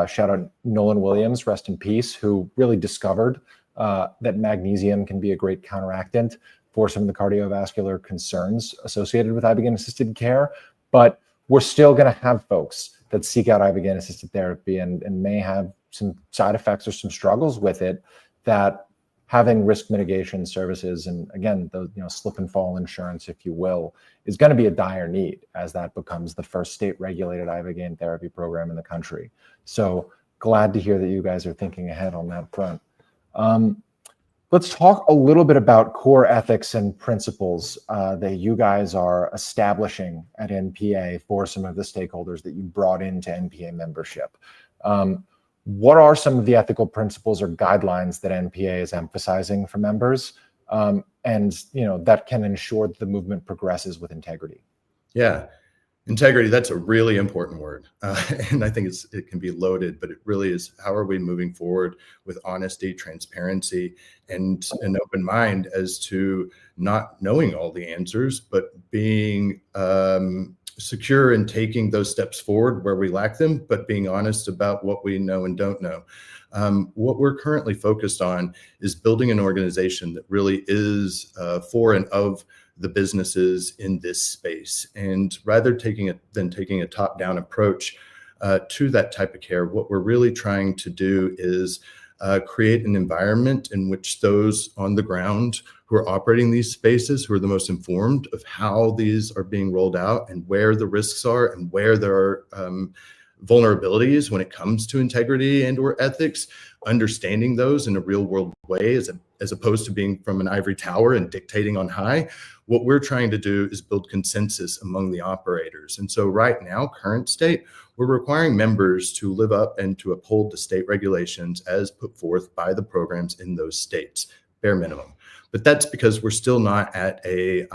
Shout out Nolan Williams, rest in peace, who really discovered that magnesium can be a great counteractant for some of the cardiovascular concerns associated with ibogaine-assisted care, but we're still going to have folks that seek out ibogaine-assisted therapy and may have some side effects or some struggles with it, that having risk mitigation services, and again, the slip and fall insurance, if you will, is going to be a dire need as that becomes the first state-regulated ibogaine therapy program in the country. So glad to hear that you guys are thinking ahead on that front. Let's talk a little bit about core ethics and principles that you guys are establishing at NPA for some of the stakeholders that you brought into NPA membership. What are some of the ethical principles or guidelines that NPA is emphasizing for members, and that can ensure that the movement progresses with integrity? Yeah. Integrity, that's a really important word. And I think it can be loaded, but it really is, how are we moving forward with honesty, transparency, and an open mind as to not knowing all the answers, but being secure in taking those steps forward where we lack them, but being honest about what we know and don't know. What we're currently focused on is building an organization that really is for and of the businesses in this space. And rather than taking a top-down approach to that type of care, what we're really trying to do is create an environment in which those on the ground who are operating these spaces, who are the most informed of how these are being rolled out and where the risks are and where there are vulnerabilities when it comes to integrity and or ethics, understanding those in a real world way as opposed to being from an ivory tower and dictating on high. What we're trying to do is build consensus among the operators. And so right now, current state, we're requiring members to live up and to uphold the state regulations as put forth by the programs in those states, bare minimum. But that's because we're still not at a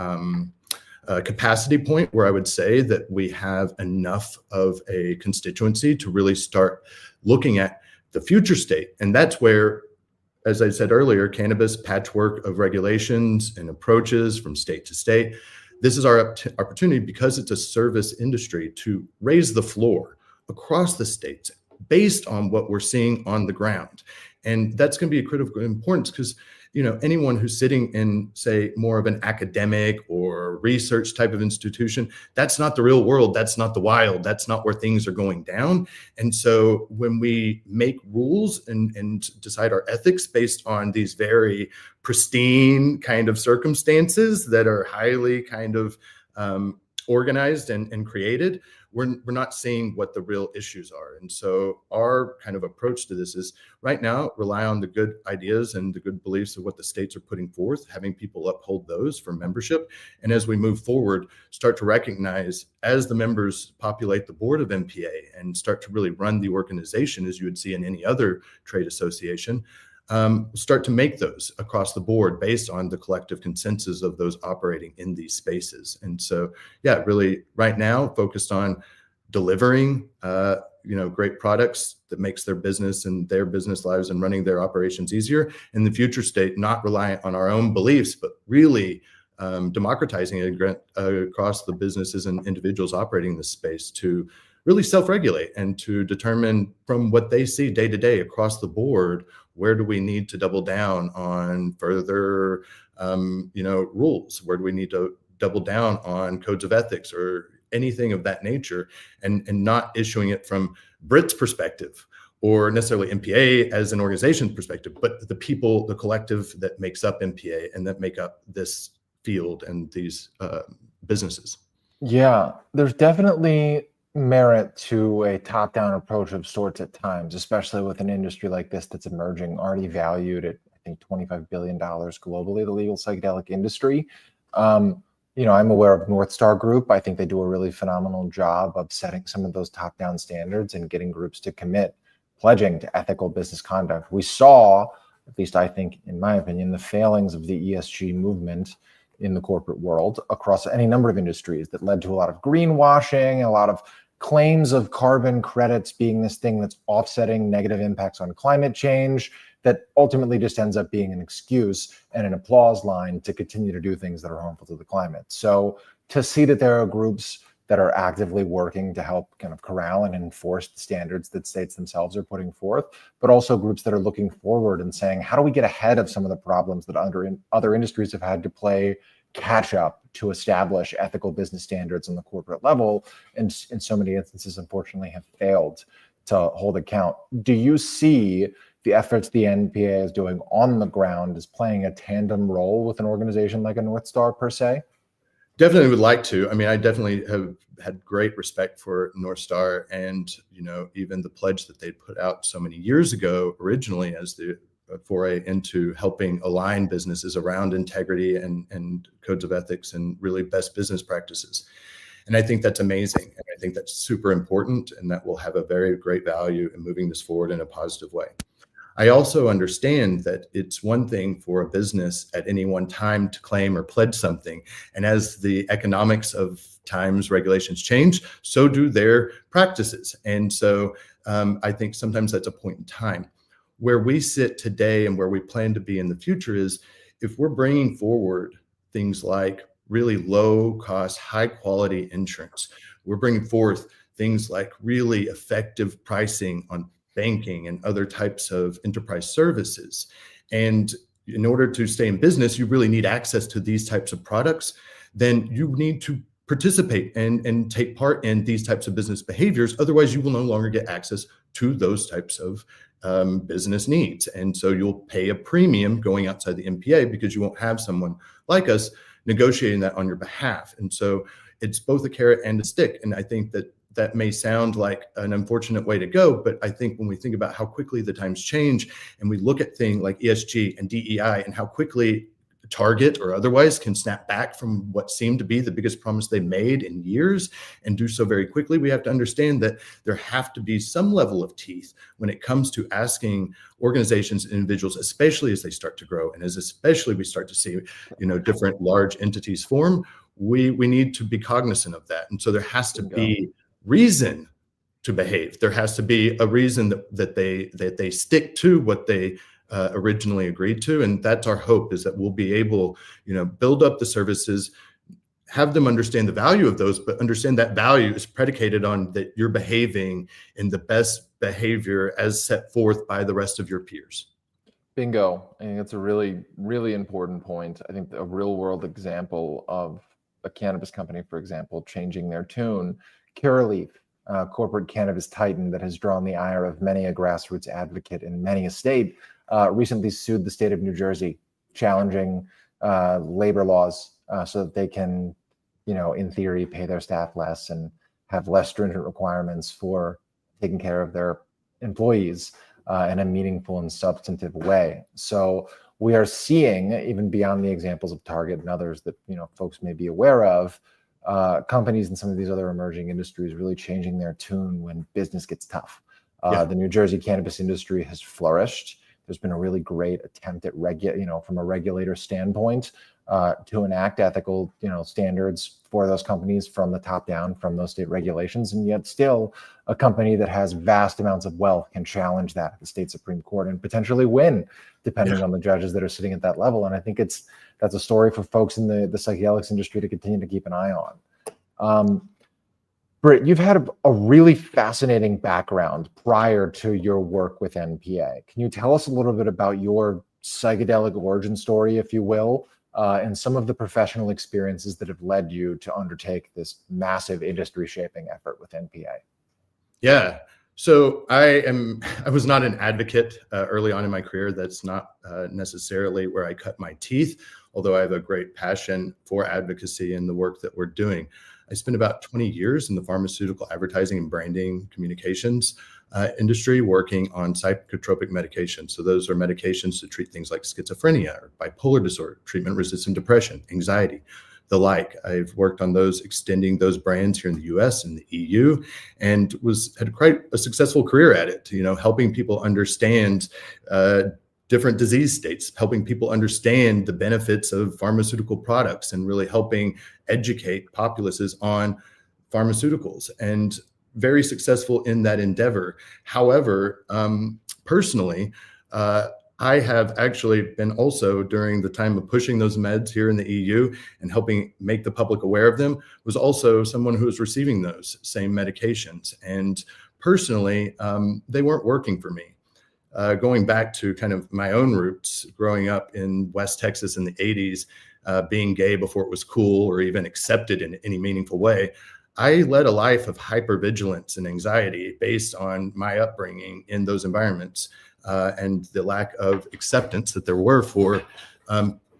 capacity point where I would say that we have enough of a constituency to really start looking at the future state. And that's where, as I said earlier, cannabis patchwork of regulations and approaches from state to state. This is our opportunity, because it's a service industry, to raise the floor across the states based on what we're seeing on the ground. And that's going to be a critical importance, because anyone who's sitting in, say, more of an academic or research type of institution, that's not the real world. That's not the wild. That's not where things are going down. And so when we make rules and decide our ethics based on these very pristine kind of circumstances that are highly kind of organized and created, we're not seeing what the real issues are. And so our kind of approach to this is right now rely on the good ideas and the good beliefs of what the states are putting forth, having people uphold those for membership. And as we move forward, start to recognize, as the members populate the board of NPA and start to really run the organization as you would see in any other trade association, start to make those across the board based on the collective consensus of those operating in these spaces. And so, yeah, really right now focused on delivering, great products that makes their business and their business lives and running their operations easier. In the future state, not reliant on our own beliefs, but really democratizing it across the businesses and individuals operating this space to really self-regulate and to determine from what they see day to day across the board, where do we need to double down on further, rules? Where do we need to double down on codes of ethics or anything of that nature, and not issuing it from Britt's perspective or necessarily NPA as an organization perspective, but the people, the collective that makes up NPA and that make up this field and these businesses. Yeah, there's definitely merit to a top-down approach of sorts at times, especially with an industry like this that's emerging, already valued at, I think, $25 billion globally, the legal psychedelic industry. I'm aware of North Star Group. I think they do a really phenomenal job of setting some of those top-down standards and getting groups to commit, pledging to ethical business conduct. We saw, at least I think, in my opinion, the failings of the ESG movement in the corporate world across any number of industries that led to a lot of greenwashing, a lot of claims of carbon credits being this thing that's offsetting negative impacts on climate change, that ultimately just ends up being an excuse and an applause line to continue to do things that are harmful to the climate. So to see that there are groups that are actively working to help kind of corral and enforce the standards that states themselves are putting forth, but also groups that are looking forward and saying, how do we get ahead of some of the problems that other industries have had to play catch up to establish ethical business standards on the corporate level, and in so many instances, unfortunately, have failed to hold account. Do you see the efforts the NPA is doing on the ground as playing a tandem role with an organization like a North Star per se? Definitely would like to. I mean, I definitely have had great respect for North Star, and even the pledge that they put out so many years ago, originally as the foray into helping align businesses around integrity and codes of ethics and really best business practices. And I think that's amazing. And I think that's super important, and that will have a very great value in moving this forward in a positive way. I also understand that it's one thing for a business at any one time to claim or pledge something. And as the economics of times regulations change, so do their practices. And so I think sometimes that's a point in time. Where we sit today and where we plan to be in the future is if we're bringing forward things like really low cost, high quality insurance, we're bringing forth things like really effective pricing on banking and other types of enterprise services. And in order to stay in business, you really need access to these types of products. Then you need to participate and take part in these types of business behaviors. Otherwise, you will no longer get access to those types of business needs. And so you'll pay a premium going outside the NPA because you won't have someone like us negotiating that on your behalf. And so it's both a carrot and a stick. And I think that may sound like an unfortunate way to go, but I think when we think about how quickly the times change and we look at things like ESG and DEI and how quickly Target or otherwise can snap back from what seemed to be the biggest promise they made in years and do so very quickly, we have to understand that there have to be some level of teeth when it comes to asking organizations and individuals, especially as they start to grow and as especially we start to see, different large entities form, we need to be cognizant of that. And so there has to be reason to behave. There has to be a reason that they stick to what they originally agreed to. And that's our hope, is that we'll be able, build up the services, have them understand the value of those, but understand that value is predicated on that you're behaving in the best behavior as set forth by the rest of your peers. Bingo. I think that's a really, really important point. I think a real world example of a cannabis company, for example, changing their tune, Curaleaf, corporate cannabis titan that has drawn the ire of many a grassroots advocate in many a state, recently sued the state of New Jersey, challenging labor laws so that they can, in theory, pay their staff less and have less stringent requirements for taking care of their employees in a meaningful and substantive way. So we are seeing, even beyond the examples of Target and others that folks may be aware of, companies in some of these other emerging industries really changing their tune when business gets tough. The New Jersey cannabis industry has flourished. There's been a really great attempt at from a regulator standpoint, to enact ethical, standards for those companies from the top down, from those state regulations. And yet still a company that has vast amounts of wealth can challenge that at the state Supreme Court and potentially win, depending on the judges that are sitting at that level. And I think that's a story for folks in the psychedelics industry to continue to keep an eye on. Britt, you've had a really fascinating background prior to your work with NPA. Can you tell us a little bit about your psychedelic origin story, if you will, and some of the professional experiences that have led you to undertake this massive industry shaping effort with NPA? Yeah. So I was not an advocate early on in my career. That's not necessarily where I cut my teeth, although I have a great passion for advocacy and the work that we're doing. I spent about 20 years in the pharmaceutical advertising and branding communications industry working on psychotropic medications. So those are medications to treat things like schizophrenia or bipolar disorder, treatment-resistant depression, anxiety, the like. I've worked on those, extending those brands here in the US and the EU, and had quite a successful career at it, helping people understand different disease states, helping people understand the benefits of pharmaceutical products and really helping educate populaces on pharmaceuticals, and very successful in that endeavor. However, personally, I have actually been also, during the time of pushing those meds here in the EU and helping make the public aware of them, was also someone who was receiving those same medications. And personally, they weren't working for me. Going back to kind of my own roots, growing up in West Texas in the 80s, being gay before it was cool or even accepted in any meaningful way, I led a life of hypervigilance and anxiety based on my upbringing in those environments. And the lack of acceptance that there were for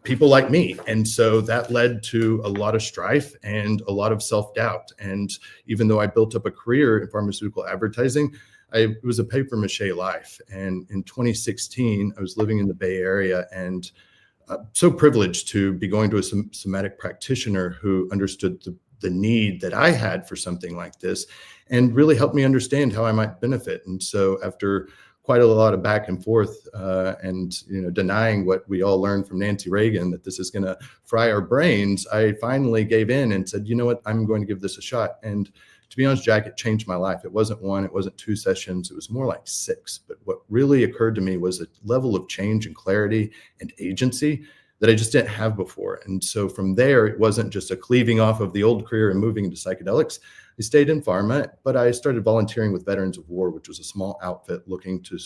people like me. And so that led to a lot of strife and a lot of self-doubt. And even though I built up a career in pharmaceutical advertising, it was a paper mache life. And in 2016, I was living in the Bay Area and so privileged to be going to a somatic practitioner who understood the need that I had for something like this and really helped me understand how I might benefit. And so after quite a lot of back and forth and denying what we all learned from Nancy Reagan, that this is going to fry our brains, I finally gave in and said, you know what, I'm going to give this a shot. And to be honest, Jack, it changed my life. It wasn't one, it wasn't 2 sessions, it was more like 6. But what really occurred to me was a level of change and clarity and agency that I just didn't have before. And so from there, it wasn't just a cleaving off of the old career and moving into psychedelics. I stayed in pharma, but I started volunteering with Veterans of War, which was a small outfit looking to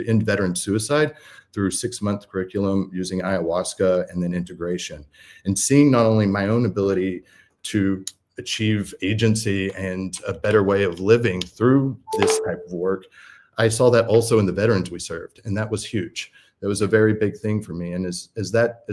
end veteran suicide through 6-month curriculum using ayahuasca and then integration. And seeing not only my own ability to achieve agency and a better way of living through this type of work, I saw that also in the veterans we served, and that was huge. That was a very big thing for me. And as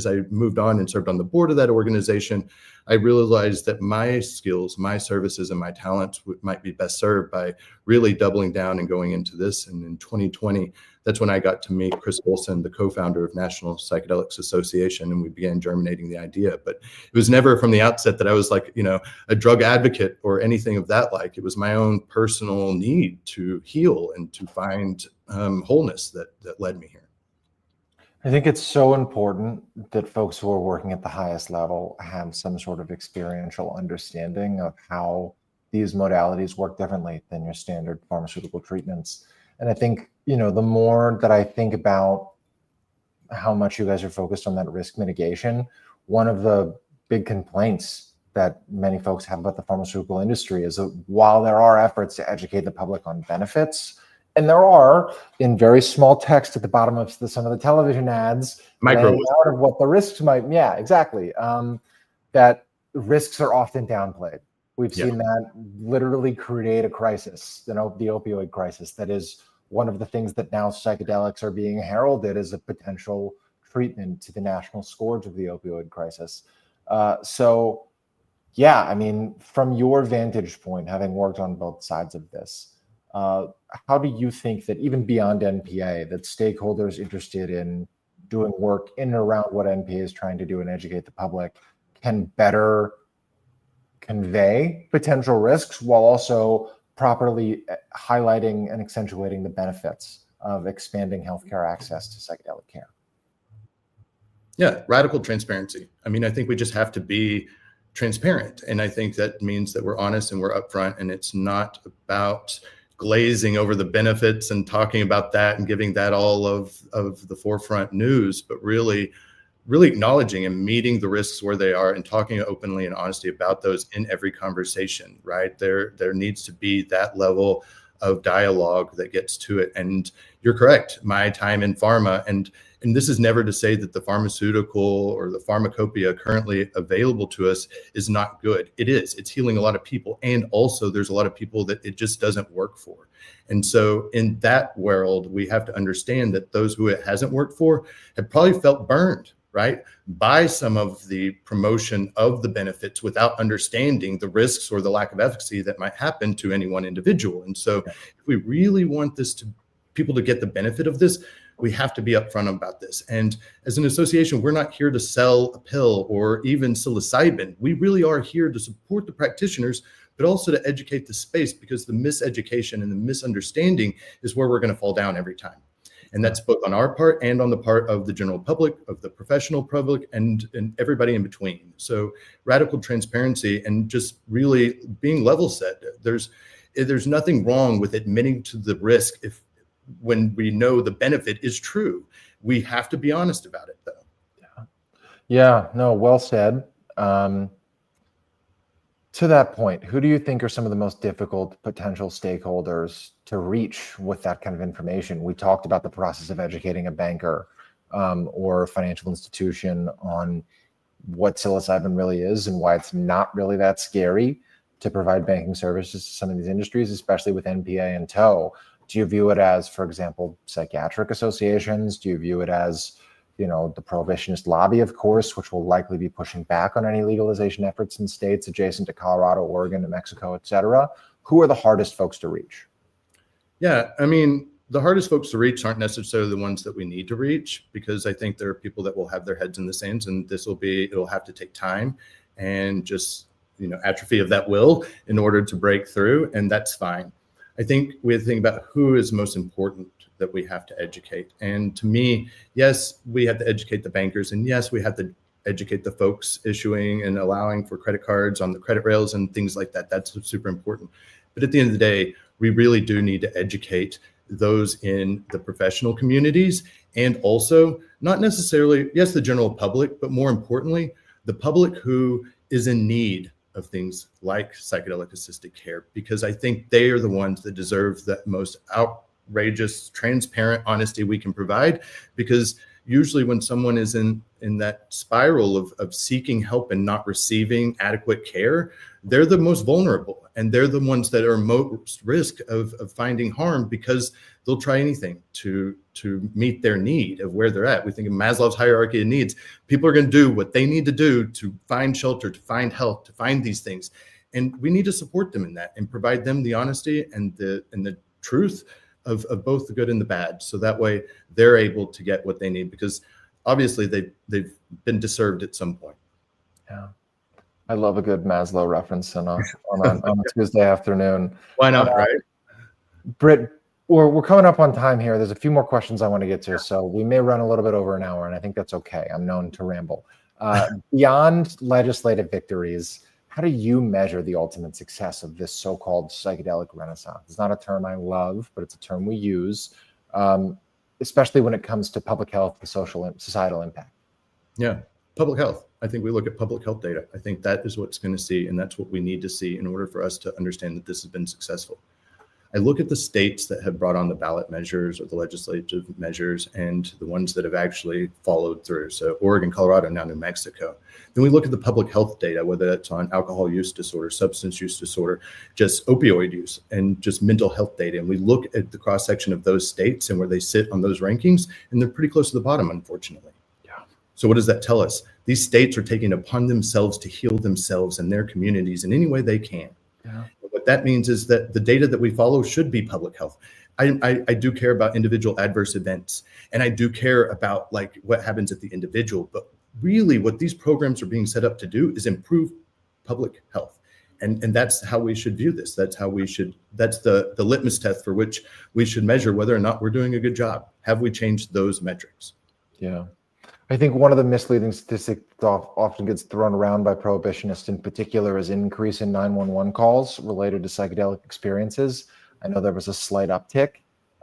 I moved on and served on the board of that organization, I realized that my skills, my services, and my talents might be best served by really doubling down and going into this. And in 2020, that's when I got to meet Chris Olson, the co-founder of National Psychedelics Association, and we began germinating the idea. But it was never from the outset that I was like, a drug advocate or anything of that like. It was my own personal need to heal and to find wholeness that led me here. I think it's so important that folks who are working at the highest level have some sort of experiential understanding of how these modalities work differently than your standard pharmaceutical treatments. And I think, the more that I think about how much you guys are focused on that risk mitigation, one of the big complaints that many folks have about the pharmaceutical industry is that while there are efforts to educate the public on benefits, and there are, in very small text at the bottom of some of the television ads, laying out of what the risks might, exactly, that risks are often downplayed. We've seen that literally create a crisis, the opioid crisis. That is one of the things that now psychedelics are being heralded as a potential treatment to the national scourge of the opioid crisis. From your vantage point, having worked on both sides of this, how do you think that even beyond NPA, that stakeholders interested in doing work in and around what NPA is trying to do and educate the public can better convey potential risks while also properly highlighting and accentuating the benefits of expanding healthcare access to psychedelic care? Yeah, radical transparency. I think we just have to be transparent. And I think that means that we're honest and we're upfront, and it's not about glazing over the benefits and talking about that and giving that all of the forefront news, but really acknowledging and meeting the risks where they are and talking openly and honestly about those in every conversation, right? There needs to be that level of dialogue that gets to it. And you're correct, my time in pharma, and this is never to say that the pharmaceutical or the pharmacopoeia currently available to us is not good. It is. It's healing a lot of people. And also there's a lot of people that it just doesn't work for. And so in that world, we have to understand that those who it hasn't worked for have probably felt burned, right, by some of the promotion of the benefits without understanding the risks or the lack of efficacy that might happen to any one individual. And so if we really want people to get the benefit of this, we have to be upfront about this. And as an association, we're not here to sell a pill or even psilocybin. We really are here to support the practitioners, but also to educate the space, because the miseducation and the misunderstanding is where we're going to fall down every time. And that's both on our part and on the part of the general public, of the professional public, and everybody in between. So radical transparency and just really being level set. There's nothing wrong with admitting to the risk when we know the benefit is true. We have to be honest about it, though. Yeah, no, well said. To that point, who do you think are some of the most difficult potential stakeholders to reach with that kind of information? We talked about the process of educating a banker or a financial institution on what psilocybin really is and why it's not really that scary to provide banking services to some of these industries, especially with NPA in tow. Do you view it as, for example, psychiatric associations? Do you view it as, the prohibitionist lobby, of course, which will likely be pushing back on any legalization efforts in states adjacent to Colorado, Oregon, New Mexico, et cetera? Who are the hardest folks to reach? Yeah, I mean, the hardest folks to reach aren't necessarily the ones that we need to reach, because I think there are people that will have their heads in the sands, and it'll have to take time and just, atrophy of that will in order to break through. And that's fine. I think we have to think about who is most important that we have to educate. And to me, yes, we have to educate the bankers, and yes, we have to educate the folks issuing and allowing for credit cards on the credit rails and things like that. That's super important. But at the end of the day, we really do need to educate those in the professional communities, and also not necessarily, yes, the general public, but more importantly, the public who is in need of things like psychedelic assisted care, because I think they are the ones that deserve the most outrageous, transparent honesty we can provide. Because usually when someone is in that spiral of seeking help and not receiving adequate care, they're the most vulnerable, and they're the ones that are most risk of finding harm, because they'll try anything to meet their need of where they're at. We think of Maslow's hierarchy of needs. People are going to do what they need to do to find shelter, to find help, to find these things. And we need to support them in that and provide them the honesty and the truth of both the good and the bad. So that way they're able to get what they need, because obviously they've been deserved at some point. Yeah. I love a good Maslow reference on a Tuesday afternoon. Why not, right? Britt, we're coming up on time here. There's a few more questions I want to get to, so we may run a little bit over an hour, and I think that's okay. I'm known to ramble. Beyond legislative victories, how do you measure the ultimate success of this so-called psychedelic renaissance? It's not a term I love, but it's a term we use, especially when it comes to public health and societal impact. Yeah, public health. I think we look at public health data. I think that is what's going to see, and that's what we need to see in order for us to understand that this has been successful. I look at the states that have brought on the ballot measures or the legislative measures, and the ones that have actually followed through. So Oregon, Colorado, now New Mexico. Then we look at the public health data, whether that's on alcohol use disorder, substance use disorder, just opioid use, and just mental health data. And we look at the cross section of those states and where they sit on those rankings, and they're pretty close to the bottom, unfortunately. Yeah. So what does that tell us? These states are taking upon themselves to heal themselves and their communities in any way they can. Yeah. What that means is that the data that we follow should be public health. I do care about individual adverse events, and I do care about like what happens at the individual, but really what these programs are being set up to do is improve public health. And that's how we should view this. That's the litmus test for which we should measure whether or not we're doing a good job. Have we changed those metrics? Yeah. I think one of the misleading statistics that often gets thrown around by prohibitionists in particular is increase in 911 calls related to psychedelic experiences. I know there was a slight uptick,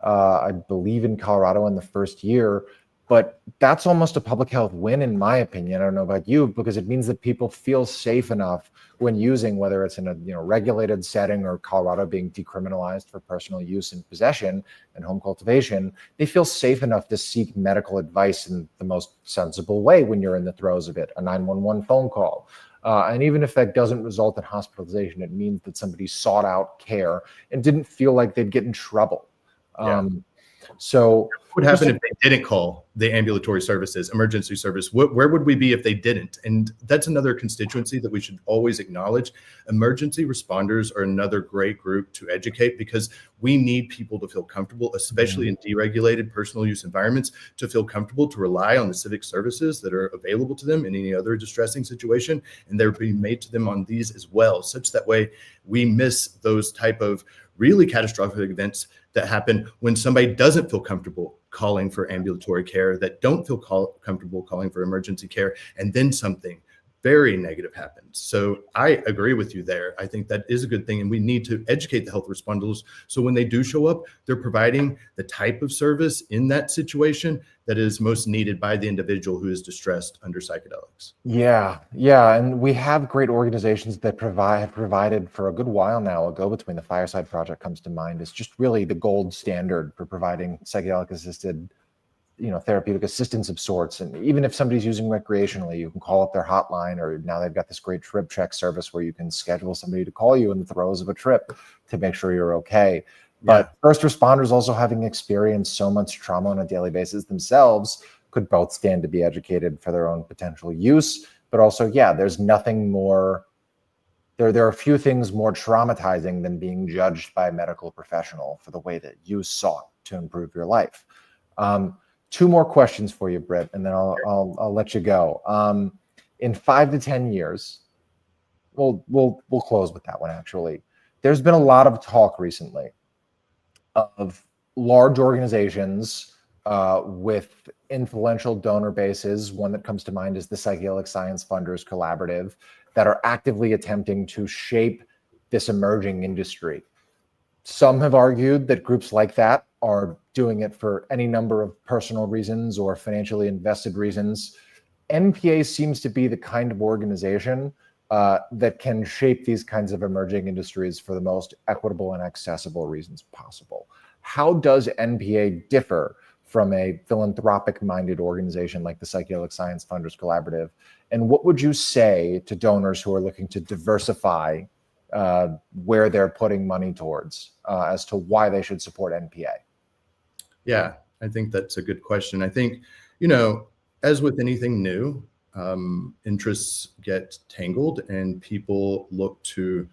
I believe in Colorado in the first year, but that's almost a public health win in my opinion. I don't know about you, because it means that people feel safe enough when using, whether it's in a regulated setting or Colorado being decriminalized for personal use and possession and home cultivation, they feel safe enough to seek medical advice in the most sensible way when you're in the throes of it, a 911 phone call. And even if that doesn't result in hospitalization, it means that somebody sought out care and didn't feel like they'd get in trouble. So what would happen if they didn't call the ambulatory services, emergency service? Where would we be if they didn't? And that's another constituency that we should always acknowledge. Emergency responders are another great group to educate, because we need people to feel comfortable, especially in deregulated personal use environments, to feel comfortable to rely on the civic services that are available to them in any other distressing situation. And they're being made to them on these as well, such that way we miss those type of really catastrophic events that happen when somebody doesn't feel comfortable calling for ambulatory care, that don't feel comfortable calling for emergency care, and then something very negative happens. So I agree with you there. I think that is a good thing. And we need to educate the health responders. So when they do show up, they're providing the type of service in that situation that is most needed by the individual who is distressed under psychedelics. Yeah. Yeah. And we have great organizations that have provided for a good while now. A Go Between, the Fireside Project comes to mind. It's just really the gold standard for providing psychedelic assisted therapeutic assistance of sorts. And even if somebody's using recreationally, you can call up their hotline, or now they've got this great trip check service where you can schedule somebody to call you in the throes of a trip to make sure you're okay. But first responders also having experienced so much trauma on a daily basis themselves could both stand to be educated for their own potential use. But also, there's nothing more, there are a few things more traumatizing than being judged by a medical professional for the way that you sought to improve your life. Two more questions for you, Britt, and then I'll let you go. In 5 to 10 years, we'll close with that one. Actually, there's been a lot of talk recently of large organizations with influential donor bases. One that comes to mind is the Psychedelic Science Funders Collaborative, that are actively attempting to shape this emerging industry. Some have argued that groups like that are doing it for any number of personal reasons or financially invested reasons. NPA seems to be the kind of organization that can shape these kinds of emerging industries for the most equitable and accessible reasons possible. How does NPA differ from a philanthropic-minded organization like the Psychedelic Science Funders Collaborative? And what would you say to donors who are looking to diversify where they're putting money towards as to why they should support NPA? Yeah, I think that's a good question. I think, as with anything new, interests get tangled and people look to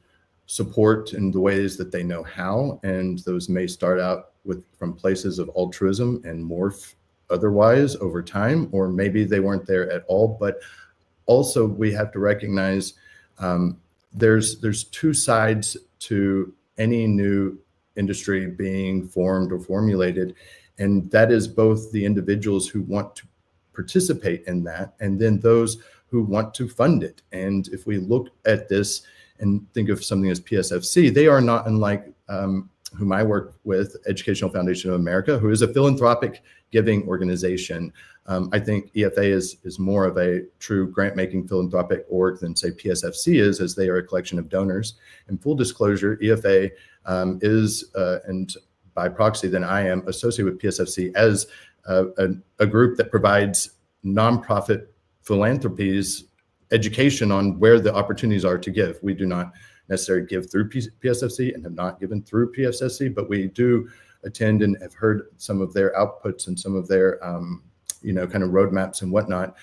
support in the ways that they know how. And those may start out from places of altruism and morph otherwise over time, or maybe they weren't there at all. But also we have to recognize there's two sides to any new industry being formed or formulated. And that is both the individuals who want to participate in that, and then those who want to fund it. And if we look at this and think of something as PSFC, they are not unlike whom I work with, Educational Foundation of America, who is a philanthropic giving organization. I think EFA is more of a true grant-making philanthropic org than, say, PSFC is, as they are a collection of donors. In full disclosure, EFA is, and by proxy, then I am associated with PSFC as a group that provides nonprofit philanthropies education on where the opportunities are to give. We do not necessarily give through PSFC and have not given through PSFC, but we do attend and have heard some of their outputs and some of their, kind of roadmaps and whatnot.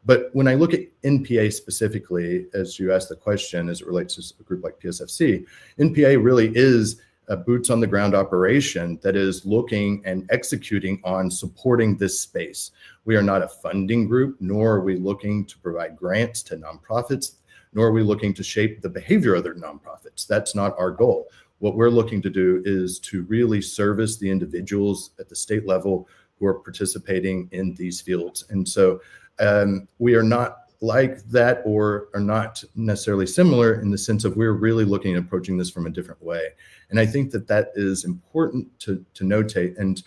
But when I look at NPA specifically, as you asked the question, as it relates to a group like PSFC, NPA really is a boots on the ground operation that is looking and executing on supporting this space. We are not a funding group, nor are we looking to provide grants to nonprofits, nor are we looking to shape the behavior of other nonprofits. That's not our goal. What we're looking to do is to really service the individuals at the state level who are participating in these fields. And so we are not like that, or are not necessarily similar, in the sense of we're really looking at approaching this from a different way. And I think that is important to notate. And,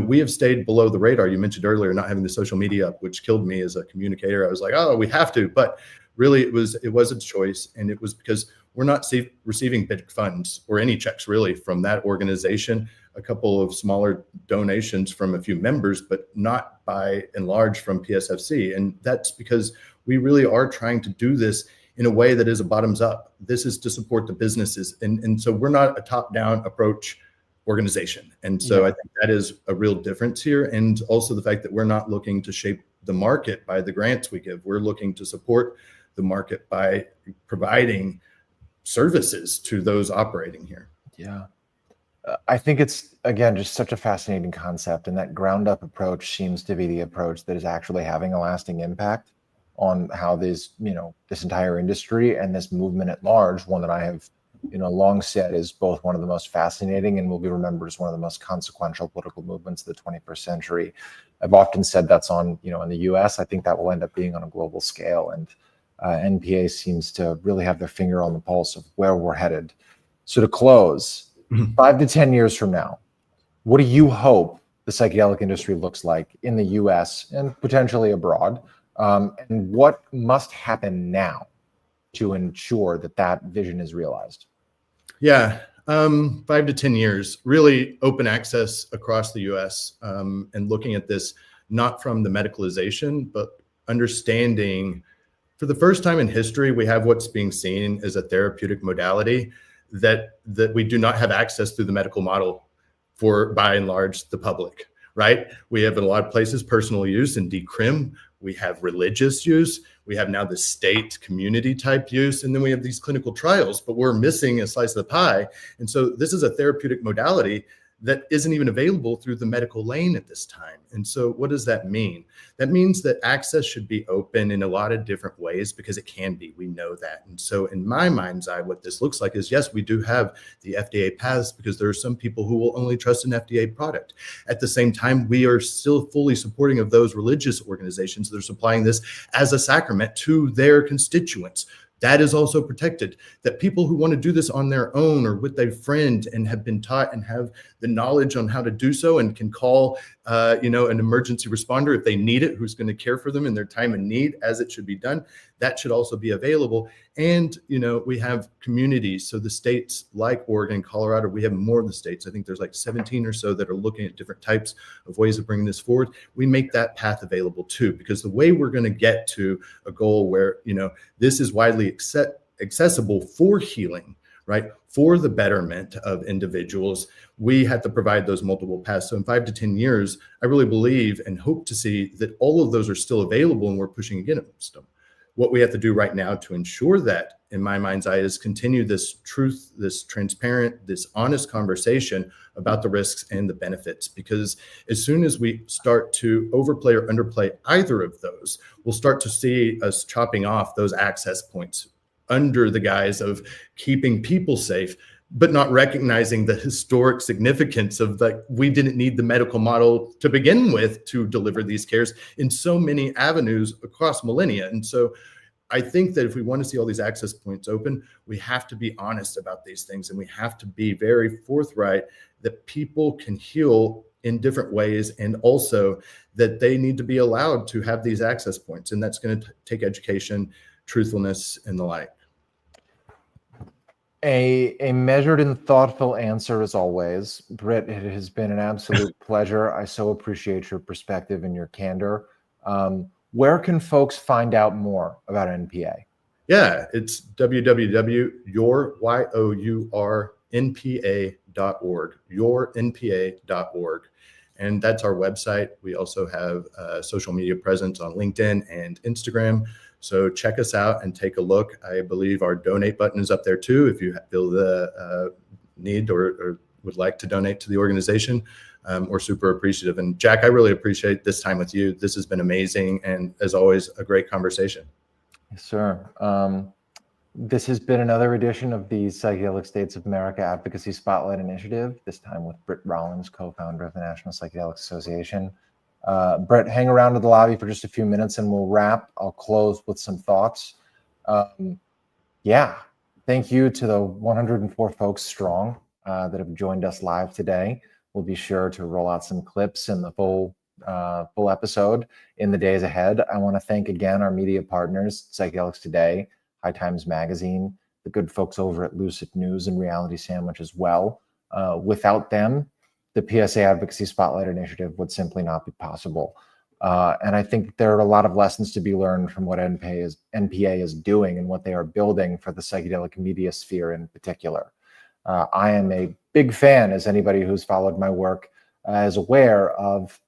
we have stayed below the radar. You mentioned earlier not having the social media up, which killed me as a communicator. I was like, oh, we have to. But really, it was a choice. And it was because we're not receiving big funds or any checks really from that organization. A couple of smaller donations from a few members, but not by and large from PSFC. And that's because we really are trying to do this in a way that is a bottoms up. This is to support the businesses. And so we're not a top-down approach organization. And so I think that is a real difference here. And also the fact that we're not looking to shape the market by the grants we give. We're looking to support the market by providing services to those operating here. Yeah. I think it's, again, just such a fascinating concept. And that ground up approach seems to be the approach that is actually having a lasting impact on how this entire industry and this movement at large, one that I have, long said is both one of the most fascinating and will be remembered as one of the most consequential political movements of the 21st century, I've often said that's on, in the US. I think that will end up being on a global scale. And NPA seems to really have their finger on the pulse of where we're headed. So to close, 5 to 10 years from now, what do you hope the psychedelic industry looks like in the US and potentially abroad? And what must happen now to ensure that that vision is realized? Yeah, 5 to 10 years, really open access across the US, and looking at this not from the medicalization, but understanding for the first time in history, we have what's being seen as a therapeutic modality that we do not have access through the medical model for, by and large, the public, right? We have in a lot of places personal use and decrim. We have religious use. We have now the state community type use. And then we have these clinical trials, but we're missing a slice of the pie. And so this is a therapeutic modality that isn't even available through the medical lane at this time. And so what does that mean? That means that access should be open in a lot of different ways, because it can be, we know that. And so in my mind's eye, what this looks like is, yes, we do have the FDA paths, because there are some people who will only trust an FDA product. At the same time, we are still fully supporting of those religious organizations that are supplying this as a sacrament to their constituents. That is also protected. That people who want to do this on their own or with a friend and have been taught and have the knowledge on how to do so and can call, an emergency responder if they need it, who's going to care for them in their time of need as it should be done, that should also be available. And, we have communities. So the states like Oregon, Colorado, we have more of the states. I think there's like 17 or so that are looking at different types of ways of bringing this forward. We make that path available too, because the way we're going to get to a goal where, this is widely accessible for healing, right? For the betterment of individuals, we have to provide those multiple paths. So in 5 to 10 years, I really believe and hope to see that all of those are still available and we're pushing against them. What we have to do right now to ensure that, in my mind's eye, is continue this truth, this transparent, this honest conversation about the risks and the benefits. Because as soon as we start to overplay or underplay either of those, we'll start to see us chopping off those access points under the guise of keeping people safe, but not recognizing the historic significance of we didn't need the medical model to begin with to deliver these cares in so many avenues across millennia. And so I think that if we want to see all these access points open, we have to be honest about these things, and we have to be very forthright that people can heal in different ways, and also that they need to be allowed to have these access points. And that's going to take education, truthfulness, and the like. A measured and thoughtful answer as always. Britt, it has been an absolute pleasure. I so appreciate your perspective and your candor. Where can folks find out more about NPA? Yeah, it's www.yournpa.org, yournpa.org. And that's our website. We also have a social media presence on LinkedIn and Instagram. So check us out and take a look. I believe our donate button is up there too, if you feel the need or would like to donate to the organization. We're super appreciative. And Jack, I really appreciate this time with you. This has been amazing. And as always, a great conversation. Yes, sir. This has been another edition of the Psychedelic States of America Advocacy Spotlight Initiative, this time with Britt Rollins, co-founder of the National Psychedelics Association. Britt, hang around in the lobby for just a few minutes and we'll wrap. I'll close with some thoughts. Thank you to the 104 folks strong that have joined us live today. We'll be sure to roll out some clips in the full episode in the days ahead. I want to thank again our media partners, Psychedelics Today, High Times Magazine, the good folks over at Lucid News and Reality Sandwich as well. Without them, the PSA Advocacy Spotlight Initiative would simply not be possible. And I think there are a lot of lessons to be learned from what NPA is doing and what they are building for the psychedelic media sphere in particular. I am a big fan, as anybody who's followed my work is aware, of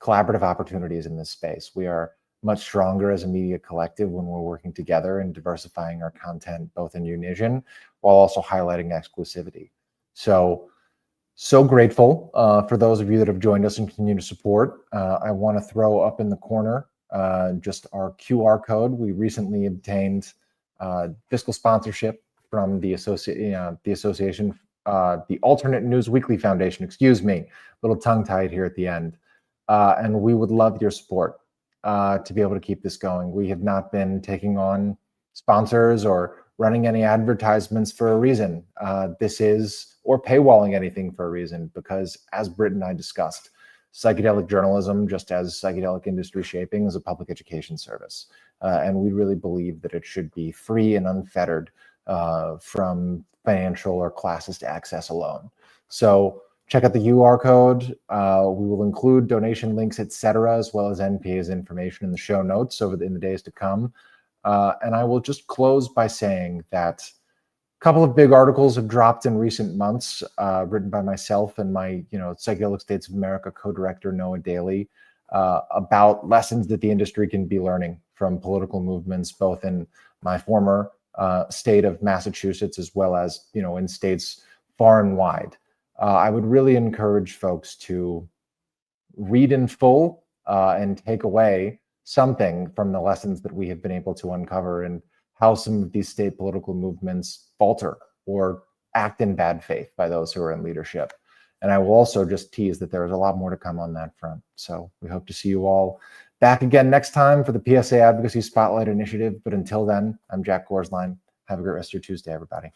collaborative opportunities in this space. We are much stronger as a media collective when we're working together and diversifying our content, both in unison, while also highlighting exclusivity. So grateful for those of you that have joined us and continue to support. I want to throw up in the corner just our QR code. We recently obtained fiscal sponsorship from the association, the Alternate News Weekly Foundation, excuse me, a little tongue-tied here at the end. and we would love your support to be able to keep this going. We have not been taking on sponsors or running any advertisements for a reason. Or paywalling anything for a reason, because as Britt and I discussed, psychedelic journalism, just as psychedelic industry shaping, is a public education service. And we really believe that it should be free and unfettered from financial or classist access alone. So check out the UR code. We will include donation links, etc., as well as NPA's information in the show notes in the days to come. And I will just close by saying that a couple of big articles have dropped in recent months, written by myself and my, Psychedelic States of America co-director Noah Daly, about lessons that the industry can be learning from political movements, both in my former state of Massachusetts, as well as, in states far and wide. I would really encourage folks to read in full and take away something from the lessons that we have been able to uncover, and how some of these state political movements falter or act in bad faith by those who are in leadership. And I will also just tease that there is a lot more to come on that front. So we hope to see you all back again next time for the PSA Advocacy Spotlight Initiative. But until then, I'm Jack Gorsline. Have a great rest of your Tuesday, everybody.